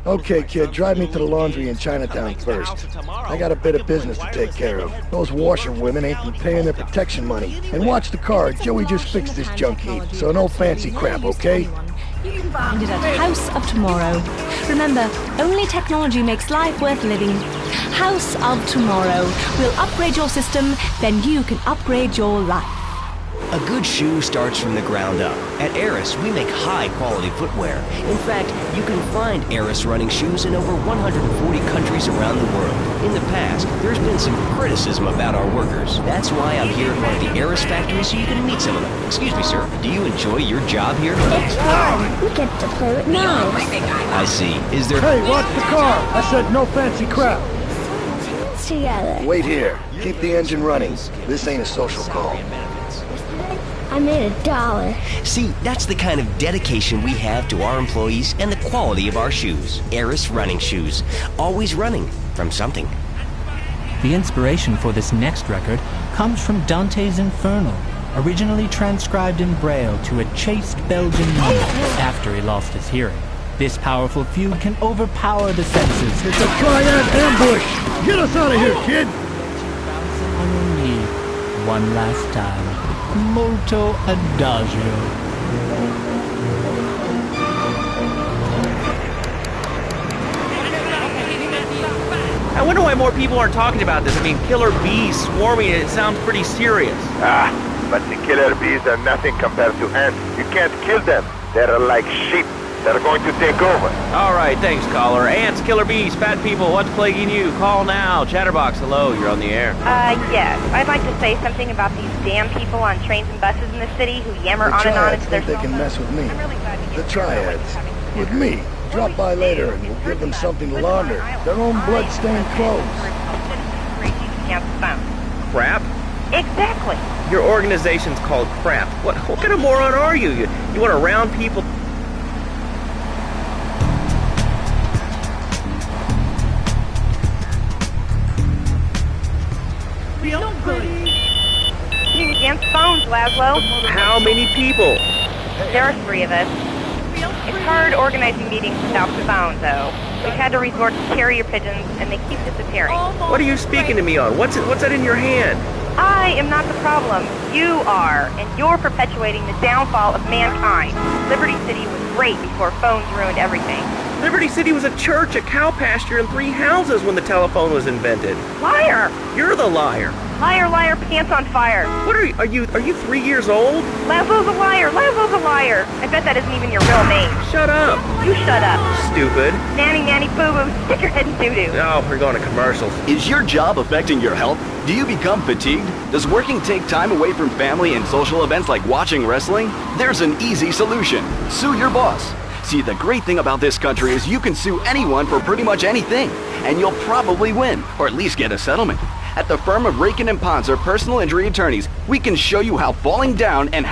Q: Okay, kid, drive me to the laundry in Chinatown first. I got a bit of business to take care of. Those washerwomen ain't been paying their protection money. And watch the car, Joey just fixed this junk heap, so no fancy crap, okay?
N: You can find it at House of Tomorrow. Remember, only technology makes life worth living. House of Tomorrow. We'll upgrade your system, then you can upgrade your life.
S: A good shoe starts from the ground up. At Eris, we make high-quality footwear. In fact, you can find Eris running shoes in over 140 countries around the world. In the past, there's been some criticism about our workers. That's why I'm here at one of the Eris factories so you can meet some of them. Excuse me, sir. Do you enjoy your job here?
M: It's fun. We get to play with knives.
S: I see. Is there...
Q: Hey, watch the car! I said no fancy crap.
M: Together.
Q: Wait here. Keep the engine running. This ain't a social call.
M: I made $1.
S: See, that's the kind of dedication we have to our employees and the quality of our shoes. Eris running shoes. Always running from something.
V: The inspiration for this next record comes from Dante's Inferno, originally transcribed in Braille to a chaste Belgian monk after he lost his hearing. This powerful feud can overpower the senses.
Q: It's a triad ambush! Get us out of here, kid!
V: On your knee, one last time. Molto adagio.
B: I wonder why more people aren't talking about this. I mean, killer bees swarming, it sounds pretty serious.
G: But the killer bees are nothing compared to ants. You can't kill them. They're like sheep. They're going to take over.
B: All right, thanks, caller. Ants, killer bees, fat people, what's plaguing you? Call now. Chatterbox, hello, you're on the air.
C: Yes. I'd like to say something about these damn people on trains and buses in the city who yammer on and on into their
Q: they can mess with me. The triads. With me. Drop by later and we'll give them something to launder. Their own blood-stained clothes.
B: Crap?
C: Exactly.
B: Your organization's called Crap. What kind of moron are you? You want to round people...
C: Against phones, Laszlo.
B: How many people?
C: There are 3 of us. It's hard organizing meetings without the phone, though. We've had to resort to carrier pigeons, and they keep disappearing.
B: What are you speaking to me on? What's that in your hand?
C: I am not the problem. You are, and you're perpetuating the downfall of mankind. Liberty City was great before phones ruined everything.
B: Liberty City was a church, a cow pasture, and 3 houses when the telephone was invented.
C: Liar!
B: You're the liar.
C: Liar, liar, pants on fire.
B: What are you 3 years old?
C: Laszlo's a liar, Laszlo's a liar. I bet that isn't even your real name.
B: Shut up.
C: You shut up.
B: Stupid.
C: Nanny, nanny, boo-boo, stick your head in doo-doo.
B: Oh, we're going to commercials.
L: Is your job affecting your health? Do you become fatigued? Does working take time away from family and social events like watching wrestling? There's an easy solution. Sue your boss. See, the great thing about this country is you can sue anyone for pretty much anything, and you'll probably win, or at least get a settlement. At the firm of Rakin & Ponzer Personal Injury Attorneys, we can show you how falling down and...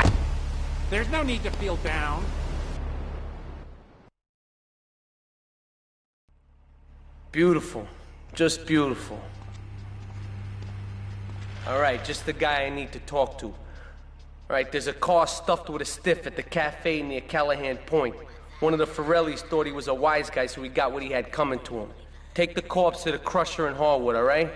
W: There's no need to feel down.
J: Beautiful. Just beautiful. All right, just the guy I need to talk to. All right, there's a car stuffed with a stiff at the cafe near Callahan Point. One of the Forellis thought he was a wise guy, so he got what he had coming to him. Take the corpse to the crusher in Harwood, all right?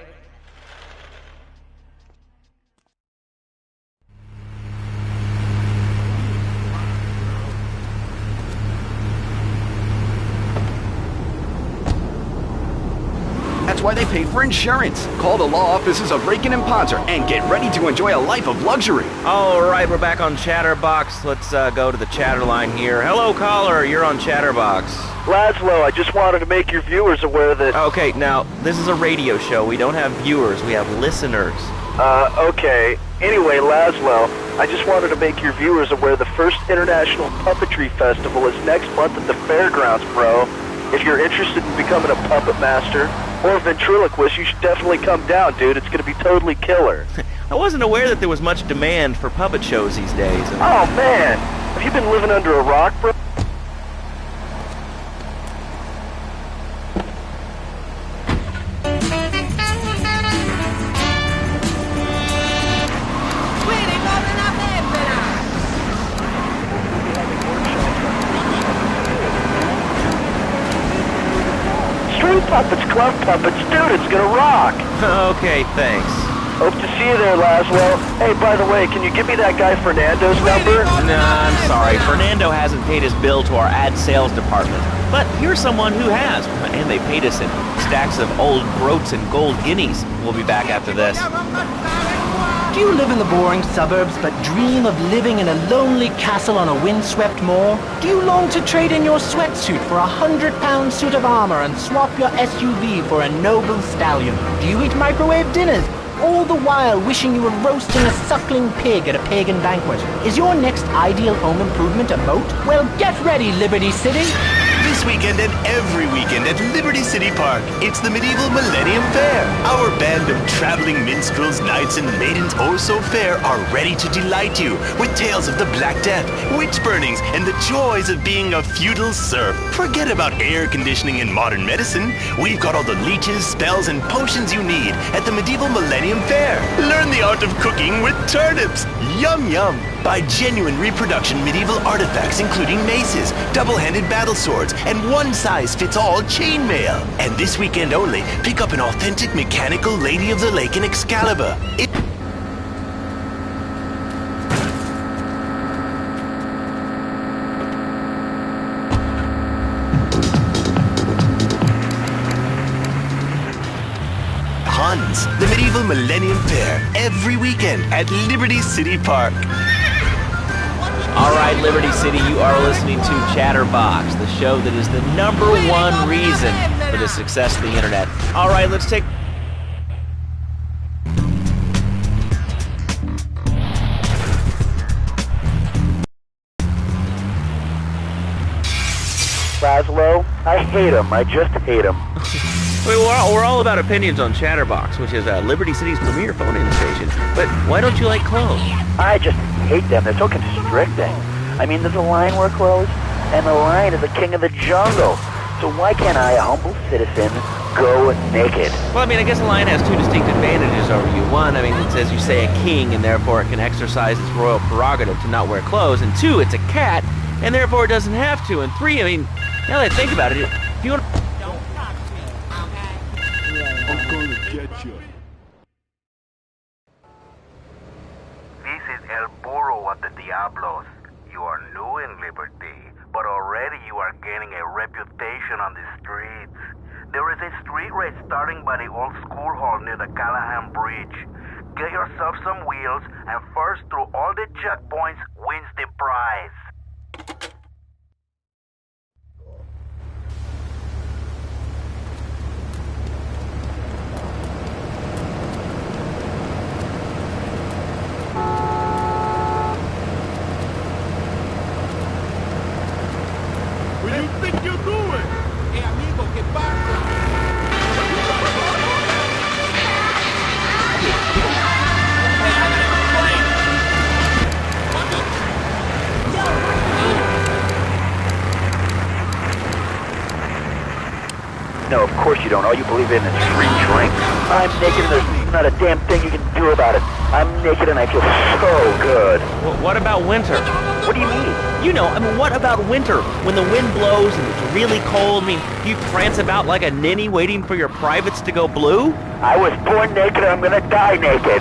L: That's why they paid for insurance. Call the law offices of Rakin & Ponzer and get ready to enjoy a life of luxury.
B: All right, we're back on Chatterbox. Let's go to the chatter line here. Hello, caller. You're on Chatterbox.
G: Laszlo, I just wanted to make your viewers aware that...
B: Okay, now, this is a radio show. We don't have viewers. We have listeners.
G: Okay. Anyway, Laszlo, I just wanted to make your viewers aware the first International Puppetry Festival is next month at the Fairgrounds, bro. If you're interested in becoming a puppet master or a ventriloquist, you should definitely come down, dude. It's going to be totally killer.
B: I wasn't aware that there was much demand for puppet shows these days.
G: Oh, man. Have you been living under a rock, bro? Puppets, club puppets, dude, it's gonna rock.
B: Okay, thanks.
G: Hope to see you there, Laszlo. Hey, by the way, can you give me that guy Fernando's number?
B: Nah, I'm sorry. Fernando hasn't paid his bill to our ad sales department. But here's someone who has, and they paid us in stacks of old groats and gold guineas. We'll be back after this.
A: Do you live in the boring suburbs but dream of living in a lonely castle on a windswept moor? Do you long to trade in your sweatsuit for a 100-pound suit of armor and swap your SUV for a noble stallion? Do you eat microwave dinners, all the while wishing you were roasting a suckling pig at a pagan banquet? Is your next ideal home improvement a moat? Well, get ready, Liberty City!
I: This weekend and every weekend at Liberty City Park, it's the Medieval Millennium Fair. Our band of traveling minstrels, knights, and maidens oh so fair are ready to delight you with tales of the Black Death, witch burnings, and the joys of being a feudal serf. Forget about air conditioning and modern medicine. We've got all the leeches, spells, and potions you need at the Medieval Millennium Fair. Learn the art of cooking with turnips. Yum, yum. Buy genuine reproduction medieval artifacts including maces, double-handed battle swords, and one-size-fits-all chainmail. And this weekend only, pick up an authentic mechanical Lady of the Lake in Excalibur. Huns, the medieval Millennium Fair, every weekend at Liberty City Park.
B: All right, Liberty City, you are listening to Chatterbox, the show that is the #1 reason for the success of the internet. All right, let's take...
G: Laszlo, I hate him. I just hate him.
B: We're all about opinions on Chatterbox, which is Liberty City's premier phone-in station. But why don't you like clothes?
G: I just hate them. They're so constricting. I mean, there's a line where clothes, and the lion is the king of the jungle. So why can't I, a humble citizen, go naked?
B: Well, I mean, I guess a lion has two distinct advantages over you. One, I mean, it's, as you say, a king, and therefore it can exercise its royal prerogative to not wear clothes. And two, it's a cat, and therefore it doesn't have to. And three, I mean, now that I think about it, if you want to...
P: I'm gonna get you.
R: This is El Burro of the Diablos. You are new in Liberty, but already you are gaining a reputation on the streets. There is a street race starting by the old school hall near the Callahan Bridge. Get yourself some wheels, and first through all the checkpoints wins the prize.
P: Where you think you're going?
W: Hey, amigo, ¿qué pasa?
G: No, of course you don't. All you believe in is free drink. I'm naked and there's not a damn thing you can do about it. I'm naked and I feel so good.
B: What about winter?
G: What do you mean?
B: You know, I mean, what about winter? When the wind blows and it's really cold, I mean, you prance about like a ninny waiting for your privates to go blue?
G: I was born naked and I'm gonna die naked.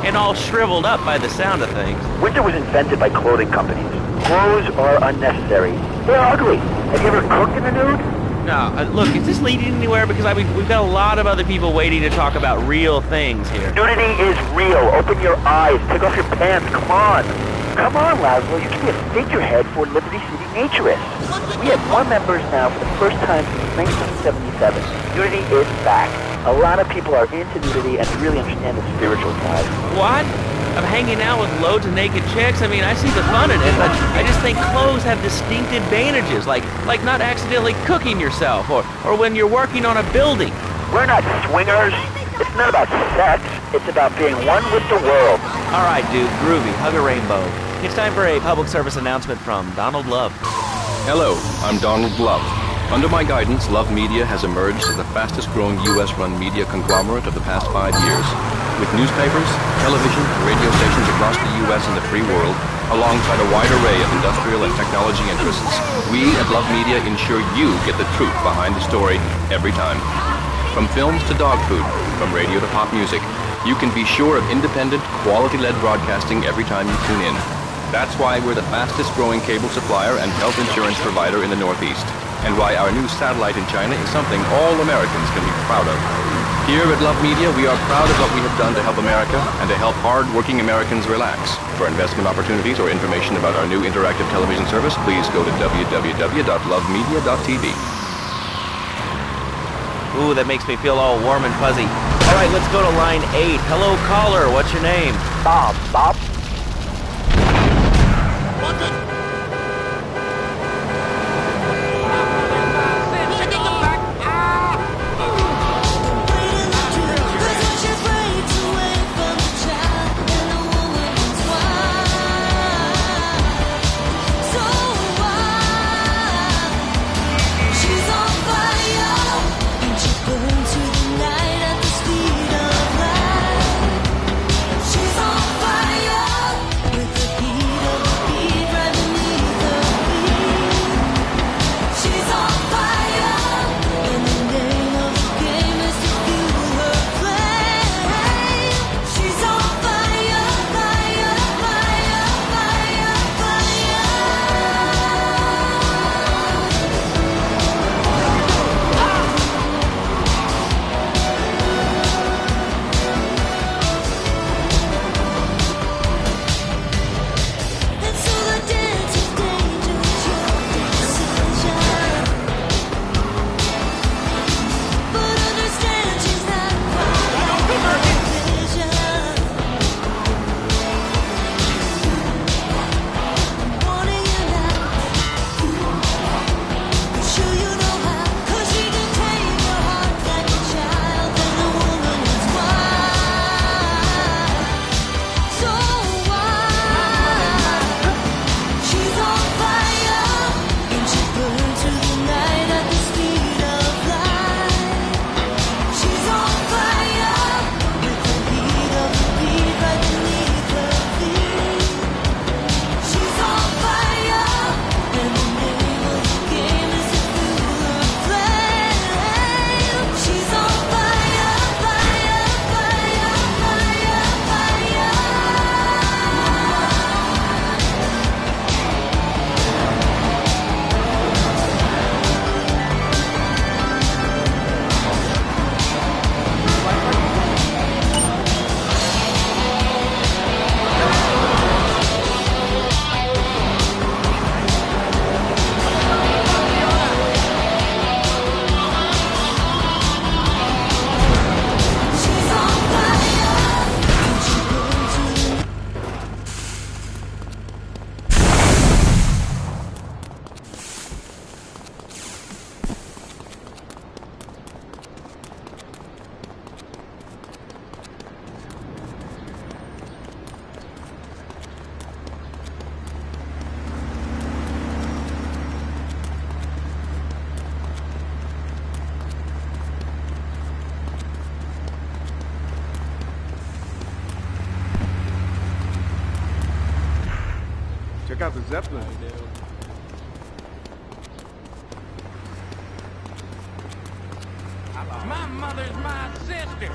B: And all shriveled up by the sound of things.
G: Winter was invented by clothing companies. Clothes are unnecessary. They're ugly. Have you ever cooked in the nude?
B: No, look, is this leading anywhere? Because I mean, we've got a lot of other people waiting to talk about real things here.
G: Nudity is real. Open your eyes. Take off your pants. Come on. Come on, Laszlo. You can be a figurehead for Liberty City Naturists. We have more members now for the first time since 1977. Nudity is back. A lot of people are into nudity and really understand the spiritual side.
B: What? I'm hanging out with loads of naked chicks. I mean, I see the fun in it, but I just think clothes have distinct advantages, like not accidentally cooking yourself, or when you're working on a building.
G: We're not swingers. It's not about sex. It's about being one with the world.
B: All right, dude, groovy. Hug a rainbow. It's time for a public service announcement from Donald Love.
F: Hello, I'm Donald Love. Under my guidance, Love Media has emerged as the fastest-growing U.S.-run media conglomerate of the past 5 years. With newspapers, television, and radio stations across the U.S. and the free world, alongside a wide array of industrial and technology interests, we at Love Media ensure you get the truth behind the story every time. From films to dog food, from radio to pop music, you can be sure of independent, quality-led broadcasting every time you tune in. That's why we're the fastest-growing cable supplier and health insurance provider in the Northeast, and why our new satellite in China is something all Americans can be proud of. Here at Love Media, we are proud of what we have done to help America and to help hard-working Americans relax. For investment opportunities or information about our new interactive television service, please go to www.lovemedia.tv.
B: Ooh, that makes me feel all warm and fuzzy. All right, let's go to line 8. Hello, caller. What's your name?
G: Bob. Bob?
K: She's on fire with the heat
P: Check out the Zeppelin.
W: My mother's my sister.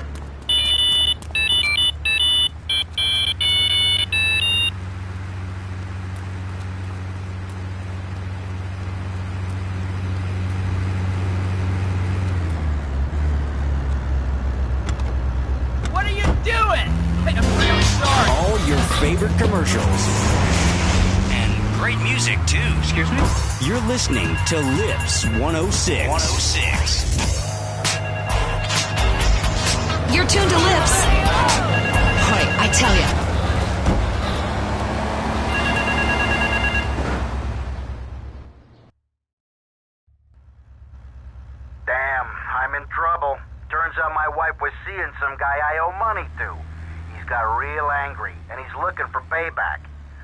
B: What are you doing? I'm really sorry.
S: All your favorite commercials. And great music, too.
B: Excuse me?
S: You're listening to Lips 106. 106.
H: You're tuned to Lips. Boy, I tell ya.
R: Damn, I'm in trouble. Turns out my wife was seeing some guy I owe money to. He's got real angry, and he's looking for payback.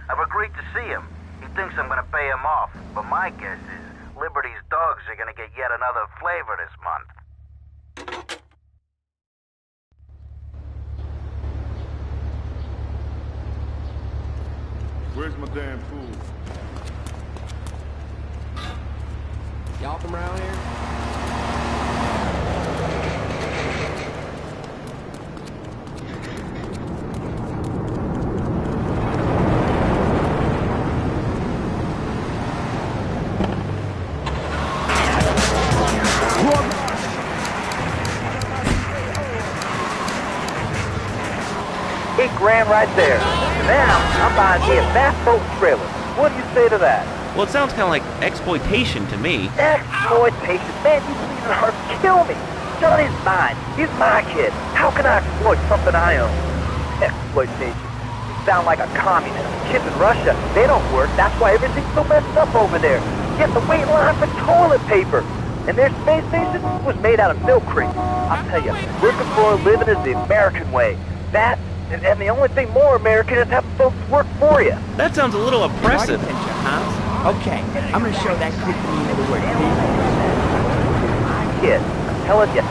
R: I've agreed to see him. He thinks I'm gonna pay him off, but my guess is Liberty's dogs are gonna get yet another flavor this month.
P: Where's my damn food?
J: Y'all from around here?
G: $8 grand right there. Now, I'm buying me a fast boat trailer. What do you say to that?
B: Well, it sounds kind of like exploitation to me.
G: Exploitation? Man, you bleeding heart kill me. Johnny's mine. He's my kid. How can I exploit something I own? Exploitation. You sound like a communist. Kids in Russia, they don't work. That's why everything's so messed up over there. You have to wait in line for toilet paper. And their space station was made out of milk crates. I'll tell you, working for a living is the American way. That, and the only thing more American is having folks work for you.
B: That sounds a little oppressive.
O: Okay, I'm gonna show that kid the meaning of the word
G: Kid, I'm telling you,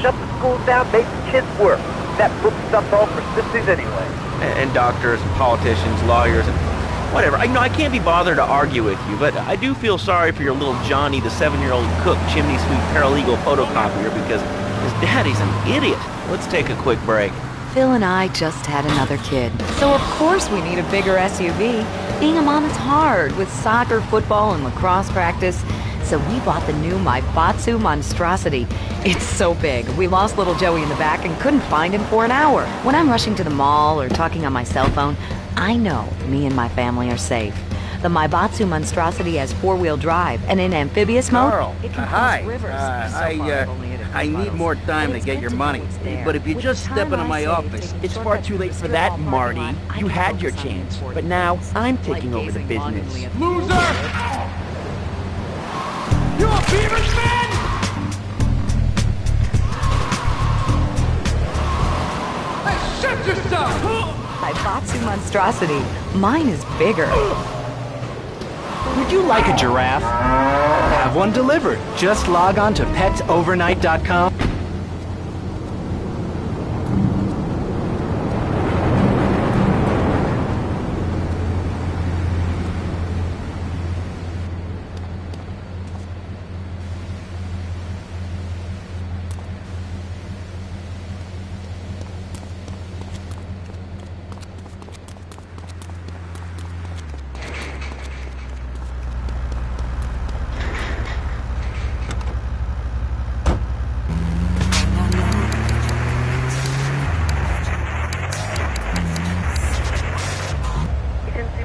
G: shut the schools down, make the kids work. That book stuff's all for sissies anyway.
B: And doctors and politicians, lawyers, and whatever. I can't be bothered to argue with you, but I do feel sorry for your little Johnny, the 7-year-old cook, chimney sweep paralegal photocopier, because his daddy's an idiot. Let's take a quick break.
T: Phil and I just had another kid, so of course we need a bigger SUV. Being a mom is hard, with soccer, football, and lacrosse practice. So we bought the new Maibatsu Monstrosity. It's so big, we lost little Joey in the back and couldn't find him for an hour. When I'm rushing to the mall or talking on my cell phone, I know me and my family are safe. The Maibatsu Monstrosity has 4-wheel drive, and in amphibious mode,
D: Carl,
T: it can
D: hi.
T: cross rivers.
D: I need more time to get your money. But if you just step into my office...
O: It's far too late for that, Marty. You had your chance, but now I'm taking over the business.
W: Loser! You a Beavers fan? Hey, shut yourself!
T: Maibatsu Monstrosity. Mine is bigger.
A: Would you like a giraffe? Have one delivered. Just log on to petsovernight.com.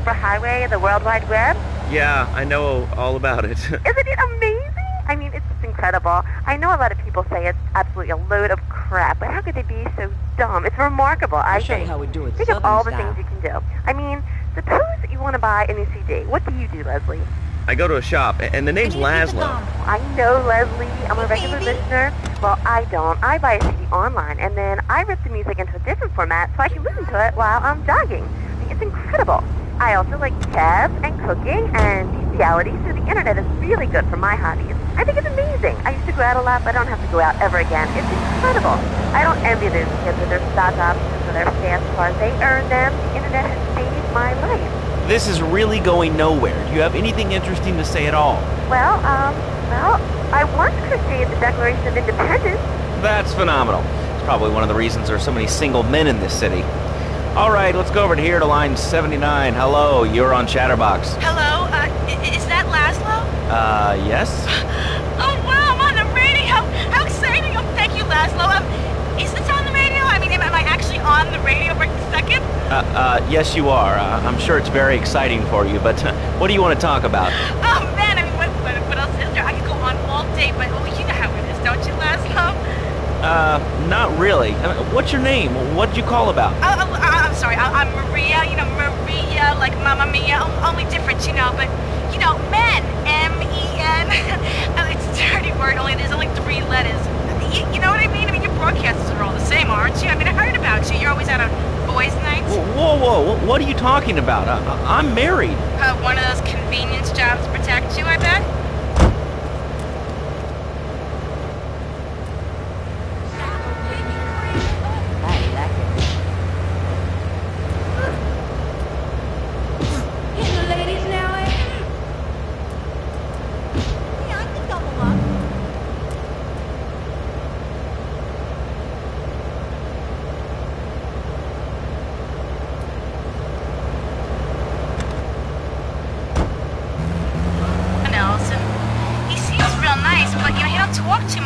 C: Superhighway of the World Wide Web?
B: Yeah, I know all about it.
C: Isn't it amazing? I mean, it's just incredible. I know a lot of people say it's absolutely a load of crap, but how could they be so dumb? It's remarkable, I
O: show you
C: think.
O: how we do it
C: Think of
O: Southern
C: all the
O: style.
C: things you can do. I mean, suppose you want to buy a new CD. What do you do, Leslie?
B: I go to a shop, and the name's Laszlo.
C: I know, Leslie. I'm a regular listener. Well, I don't. I buy a CD online, and then I rip the music into a different format so I can listen to it while I'm jogging. I mean, it's incredible. I also like chess and cooking and bestiality, so the internet is really good for my hobbies. I think it's amazing. I used to go out a lot, but I don't have to go out ever again. It's incredible. I don't envy those kids with their stock options or their fast cars. They earn them. The internet has saved my life.
B: This is really going nowhere. Do you have anything interesting to say at all?
C: Well, I once created the Declaration of Independence.
B: That's phenomenal. It's probably one of the reasons there's so many single men in this city. All right, let's go over here to line 79. Hello, you're on Chatterbox.
H: Hello, is that Laszlo?
B: Yes?
H: Oh, wow, I'm on the radio. How exciting. Oh, thank you, Laszlo. Is this on the radio? I mean, am I actually on the radio for a second?
B: Yes, you are. I'm sure it's very exciting for you, but what do you want to talk about?
H: Oh, man, I mean, what else is there? I could go on all day, but you know how it is, don't you, Laszlo?
B: Not really. What's your name? What did you call about?
H: I'm sorry. I'm Maria. You know, Maria, like Mamma Mia. Only different, you know. But, you know, men. M-E-N. It's a dirty word. There's only 3 letters. You know what I mean? I mean, your broadcasters are all the same, aren't you? I mean, I heard about you. You're always out on boys' nights.
B: Whoa. What are you talking about? I'm married.
H: One of those convenience jobs to protect you, I bet?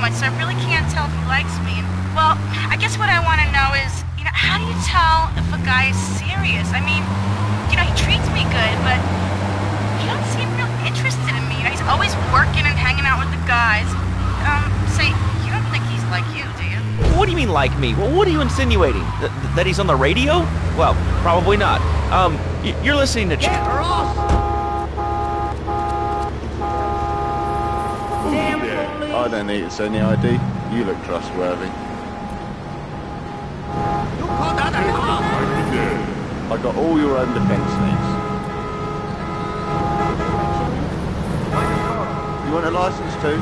H: So I really can't tell if he likes me. Well, I guess what I want to know is, you know, how do you tell if a guy is serious? I mean, you know, he treats me good, but he don't seem real interested in me. You know, he's always working and hanging out with the guys. Say, you don't think he's like you, do you?
B: What do you mean like me? Well, what are you insinuating? That he's on the radio? Well, probably not. You're listening to
P: I don't need to send the ID. You look trustworthy. I got all your own defense needs. You want a license too?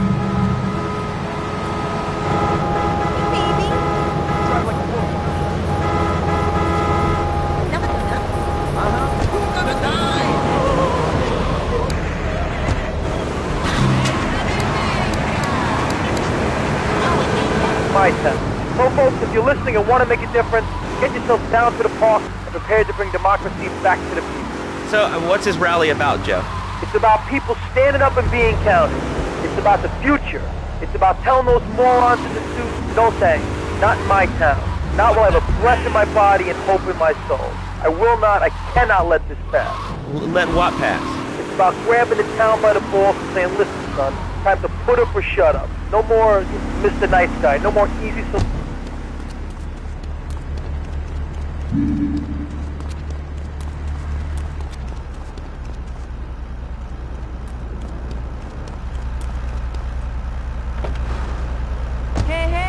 G: My town. So folks, if you're listening and want to make a difference, get yourself down to the park and prepare to bring democracy back to the people.
B: So, what's his rally about, Joe?
G: It's about people standing up and being counted. It's about the future. It's about telling those morons in the suits, no thanks, not in my town. Not while I have a breath in my body and hope in my soul. I cannot let this pass.
B: Let what pass?
G: It's about grabbing the town by the balls and saying, listen, son, time to put up or shut up. No more Mr. Nice Guy. No more easy solutions.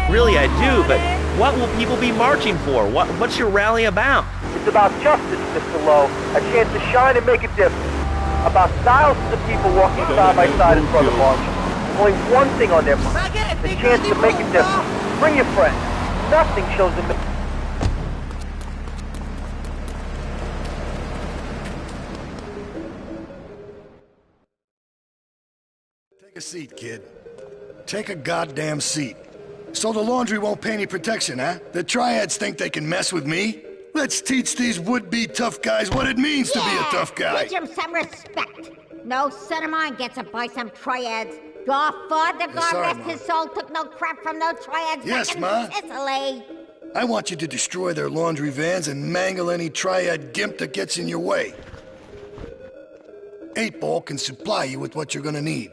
B: Really, I do, but what will people be marching for? What's your rally about?
G: It's about justice, Mr. Lowe. A chance to shine and make a difference. About thousands of people walking side by side in front of Marshall. Only one thing on their mind. The chance to make a difference. Bring your friends. Nothing shows them.
Q: Take a seat, kid. Take a goddamn seat. So the laundry won't pay any protection, huh? The triads think they can mess with me? Let's teach these would-be tough guys what it means to be a tough guy.
M: Teach him some respect. No son of mine gets it by some triads. Your father, God rest his soul, took no crap from no triads
Q: yes,
M: back
Q: Ma.
M: in Sicily.
Q: I want you to destroy their laundry vans and mangle any triad gimp that gets in your way. 8-Ball can supply you with what you're gonna need.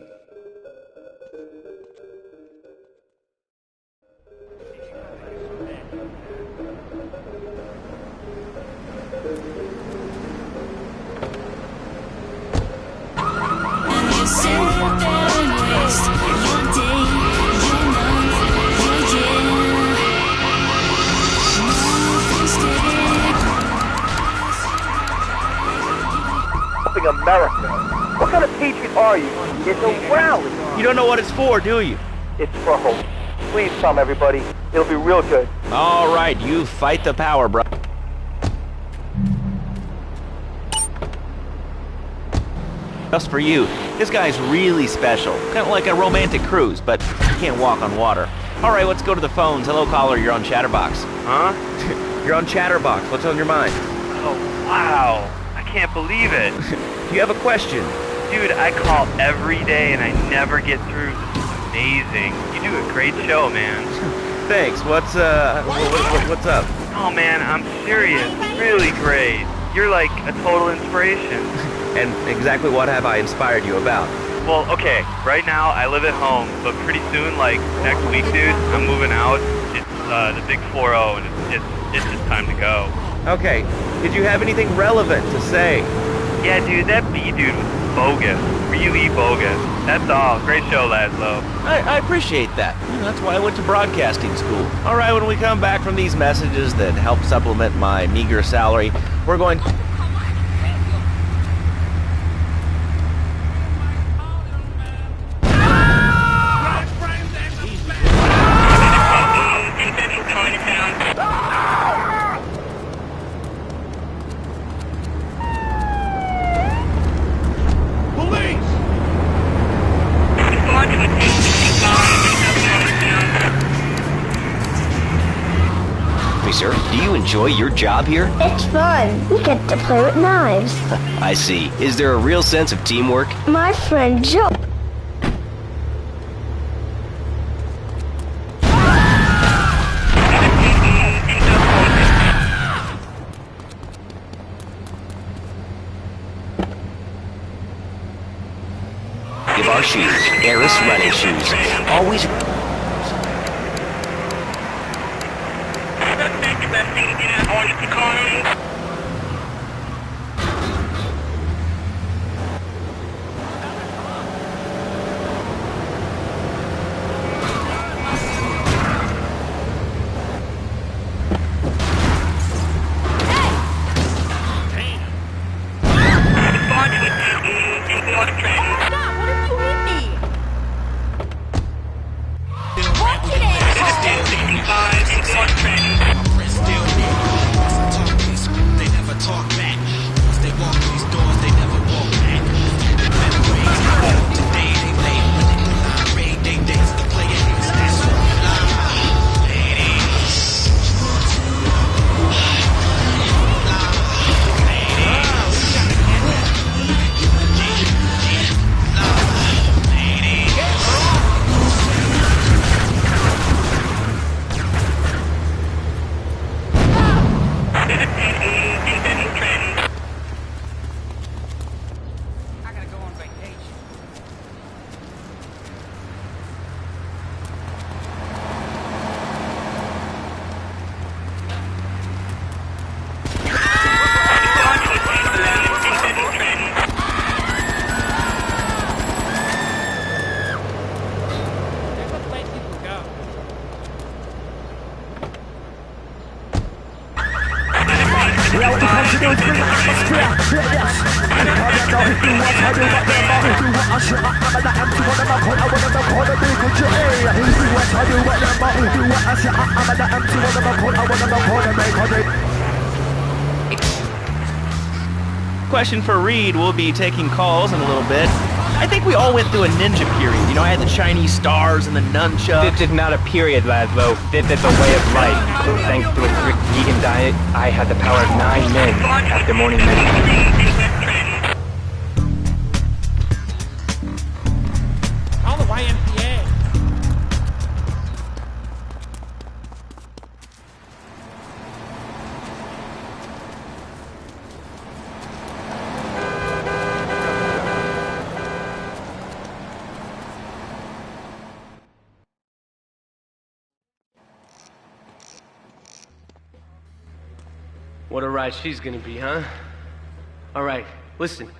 G: America. What kind of patriot are you? It's a rally.
B: You don't know what it's for, do you?
G: It's for hope. Please come, everybody. It'll be real good.
B: All right, you fight the power, bro. just for you. This guy's really special. Kind of like a romantic cruise, but you can't walk on water. All right, let's go to the phones. Hello, caller. You're on Chatterbox.
E: Huh?
B: You're on Chatterbox. What's on your mind?
E: Oh, wow. I can't believe it.
B: Do you have a question?
E: Dude, I call every day and I never get through. This is amazing. You do a great show, man.
B: Thanks. What's up?
E: Oh, man, I'm serious. Really great. You're like a total inspiration.
B: And exactly what have I inspired you about?
E: Well, okay, right now I live at home, but pretty soon, like next week, dude, I'm moving out. It's the big 4-0, and it's just time to go.
B: Okay, did you have anything relevant to say?
E: Yeah, dude, that B dude was bogus. Really bogus. That's all. Great show, Laszlo.
B: I appreciate that. That's why I went to broadcasting school. All right, when we come back from these messages that help supplement my meager salary, we're going...
S: Sir, do you enjoy your job here?
N: It's fun. We get to play with knives.
S: I see. Is there a real sense of teamwork?
N: My friend Joe.
S: Give our shoes, Eris running shoes. Always...
B: Question for Reed. We'll be taking calls in a little bit. I think we all went through a ninja period. You know, I had the Chinese stars and the nunchucks.
U: This is not a period, Laszlo. This is a way of life. Thanks to a strict vegan diet, I had the power of 9 men after morning meditation.
W: Call the YMCA.
J: What a ride she's gonna be, huh? All right, listen.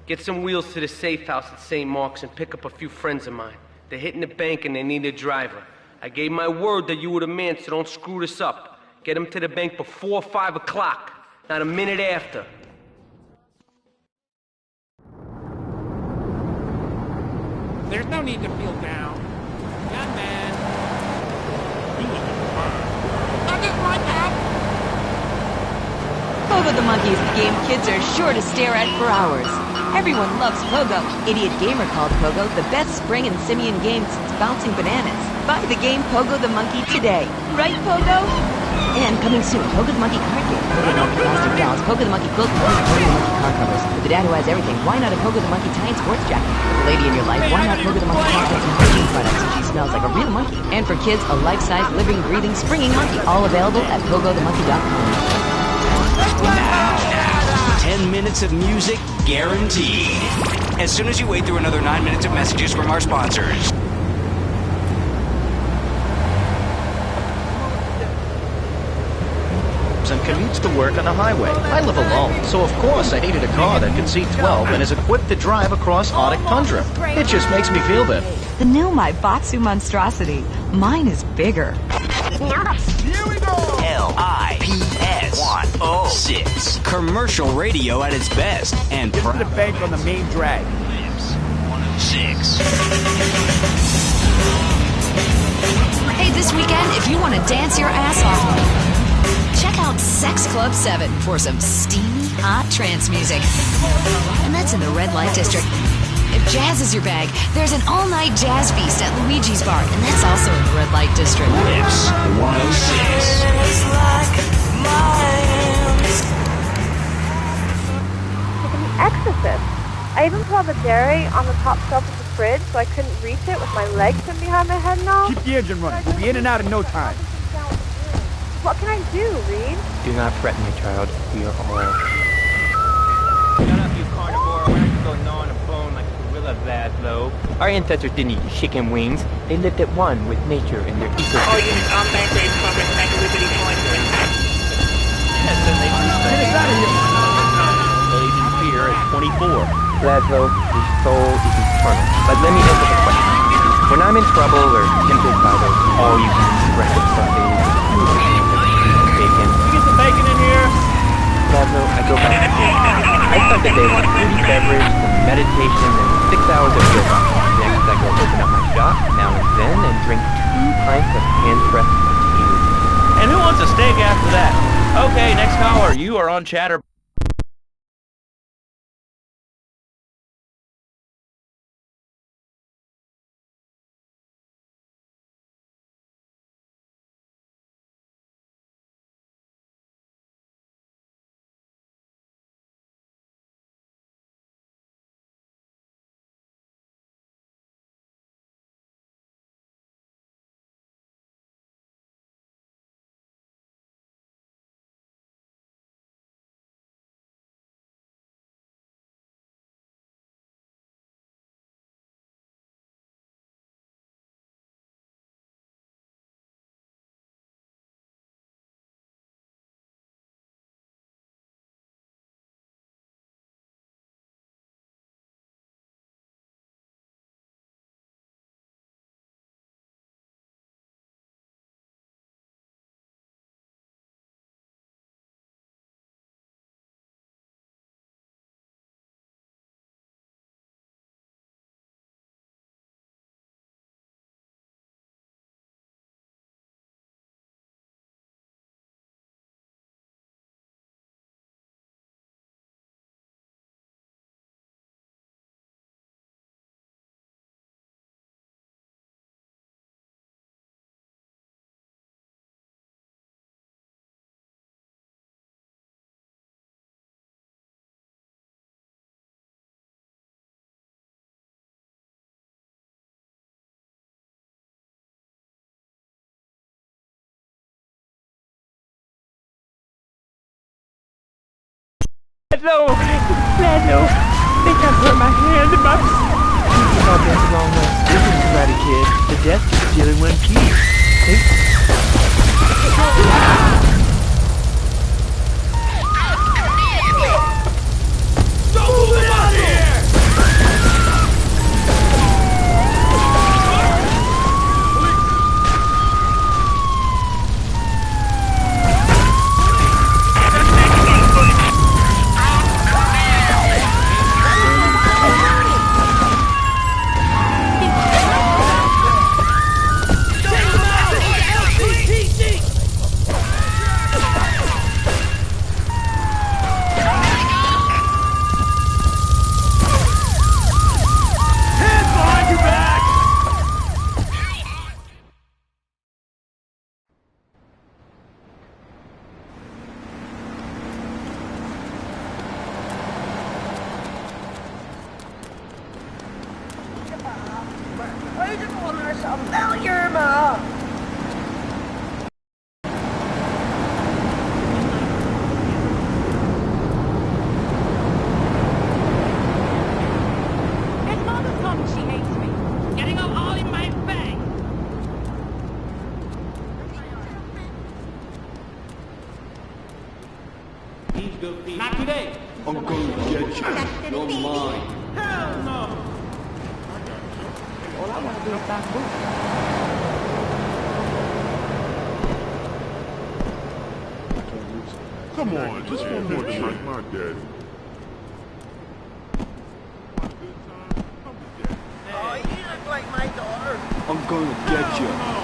J: Get some wheels to the safe house at St. Mark's and pick up a few friends of mine. They're hitting the bank and they need a driver. I gave my word that you were the man, so don't screw this up. Get them to the bank before 5 o'clock, not a minute after.
W: There's no need to feel down. Young man. You looking fine. I just like how...
T: Pogo the Monkey is the game kids are sure to stare at for hours. Everyone loves Pogo. Idiot Gamer called Pogo the best spring and simian game since bouncing bananas. Buy the game Pogo the Monkey today. Right, Pogo? And coming soon, Pogo the Monkey card game. Pogo the Monkey plastic dolls, Pogo the Monkey quilt, and Pogo the Monkey car covers. With the dad who has everything, why not a Pogo the Monkey tie and sports jacket? With the lady in your life, why not Pogo the Monkey chocolates and hygiene products so she smells like a real monkey? And for kids, a life-size, living, breathing, springing monkey. All available at PogoTheMonkey.com.
I: 10 minutes of music guaranteed. As soon as you wait through another 9 minutes of messages from our sponsors.
L: And commutes to work on the highway. I live alone, so of course I needed a car that could seat 12 and is equipped to drive across Arctic tundra. It just makes me feel better.
T: The new Maibatsu monstrosity. Mine is bigger.
I: Here we go! LIPS 106. Commercial radio at its best. And
O: Get to the bank on the main drag.
I: Lips 106.
V: Hey, this weekend, if you want to dance your ass off, check out Sex Club 7 for some steamy, hot trance music. And that's in the red light district. If jazz is your bag, there's an all-night jazz feast at Luigi's Bar, and that's also in the red light district.
I: Lips 106.
C: Like an exorcist. I even put all the dairy on the top shelf of the fridge so I couldn't reach it with my legs pinned behind my head and all.
O: Keep the engine running. We'll be in and out in no time.
C: What can I do, Reed?
U: Do not fret, my child. We are all...
J: Shut up, you carnivore. Why don't you go gnaw on a bone like a gorilla, Laszlo?
U: Our ancestors didn't eat chicken wings. They lived at one with nature in their ecosystem.
X: All units on bank raid progress back to Liberty Point to attack.
B: Agent Fear at 24.
U: Laszlo, his soul is eternal. But let me answer the question. When I'm in trouble or tempted by those all-you-can-eat breakfast buffets, bacon.
J: Can we get some bacon in here?
U: Laszlo, I go back to sleep. I start the day with a fruity beverage, some meditation, and 6 hours of yoga. Next, I go open up my shop, now and then, and drink 2 pints of hand-pressed tequila.
B: And who wants a steak after that? Okay, next caller. You are on Chatter.
U: Laszlo! Laszlo! They got hurt my hand and my... Oh, that's a long way. Listen, Karate Kid. The death is still in one piece.
K: Don't move it out here! get you. You're mine.
W: Hell no!
O: All I want to do is stop moving.
K: Come on, just one more trick. Like my daddy.
L: Oh, you look like my daughter.
K: I'm gonna get you.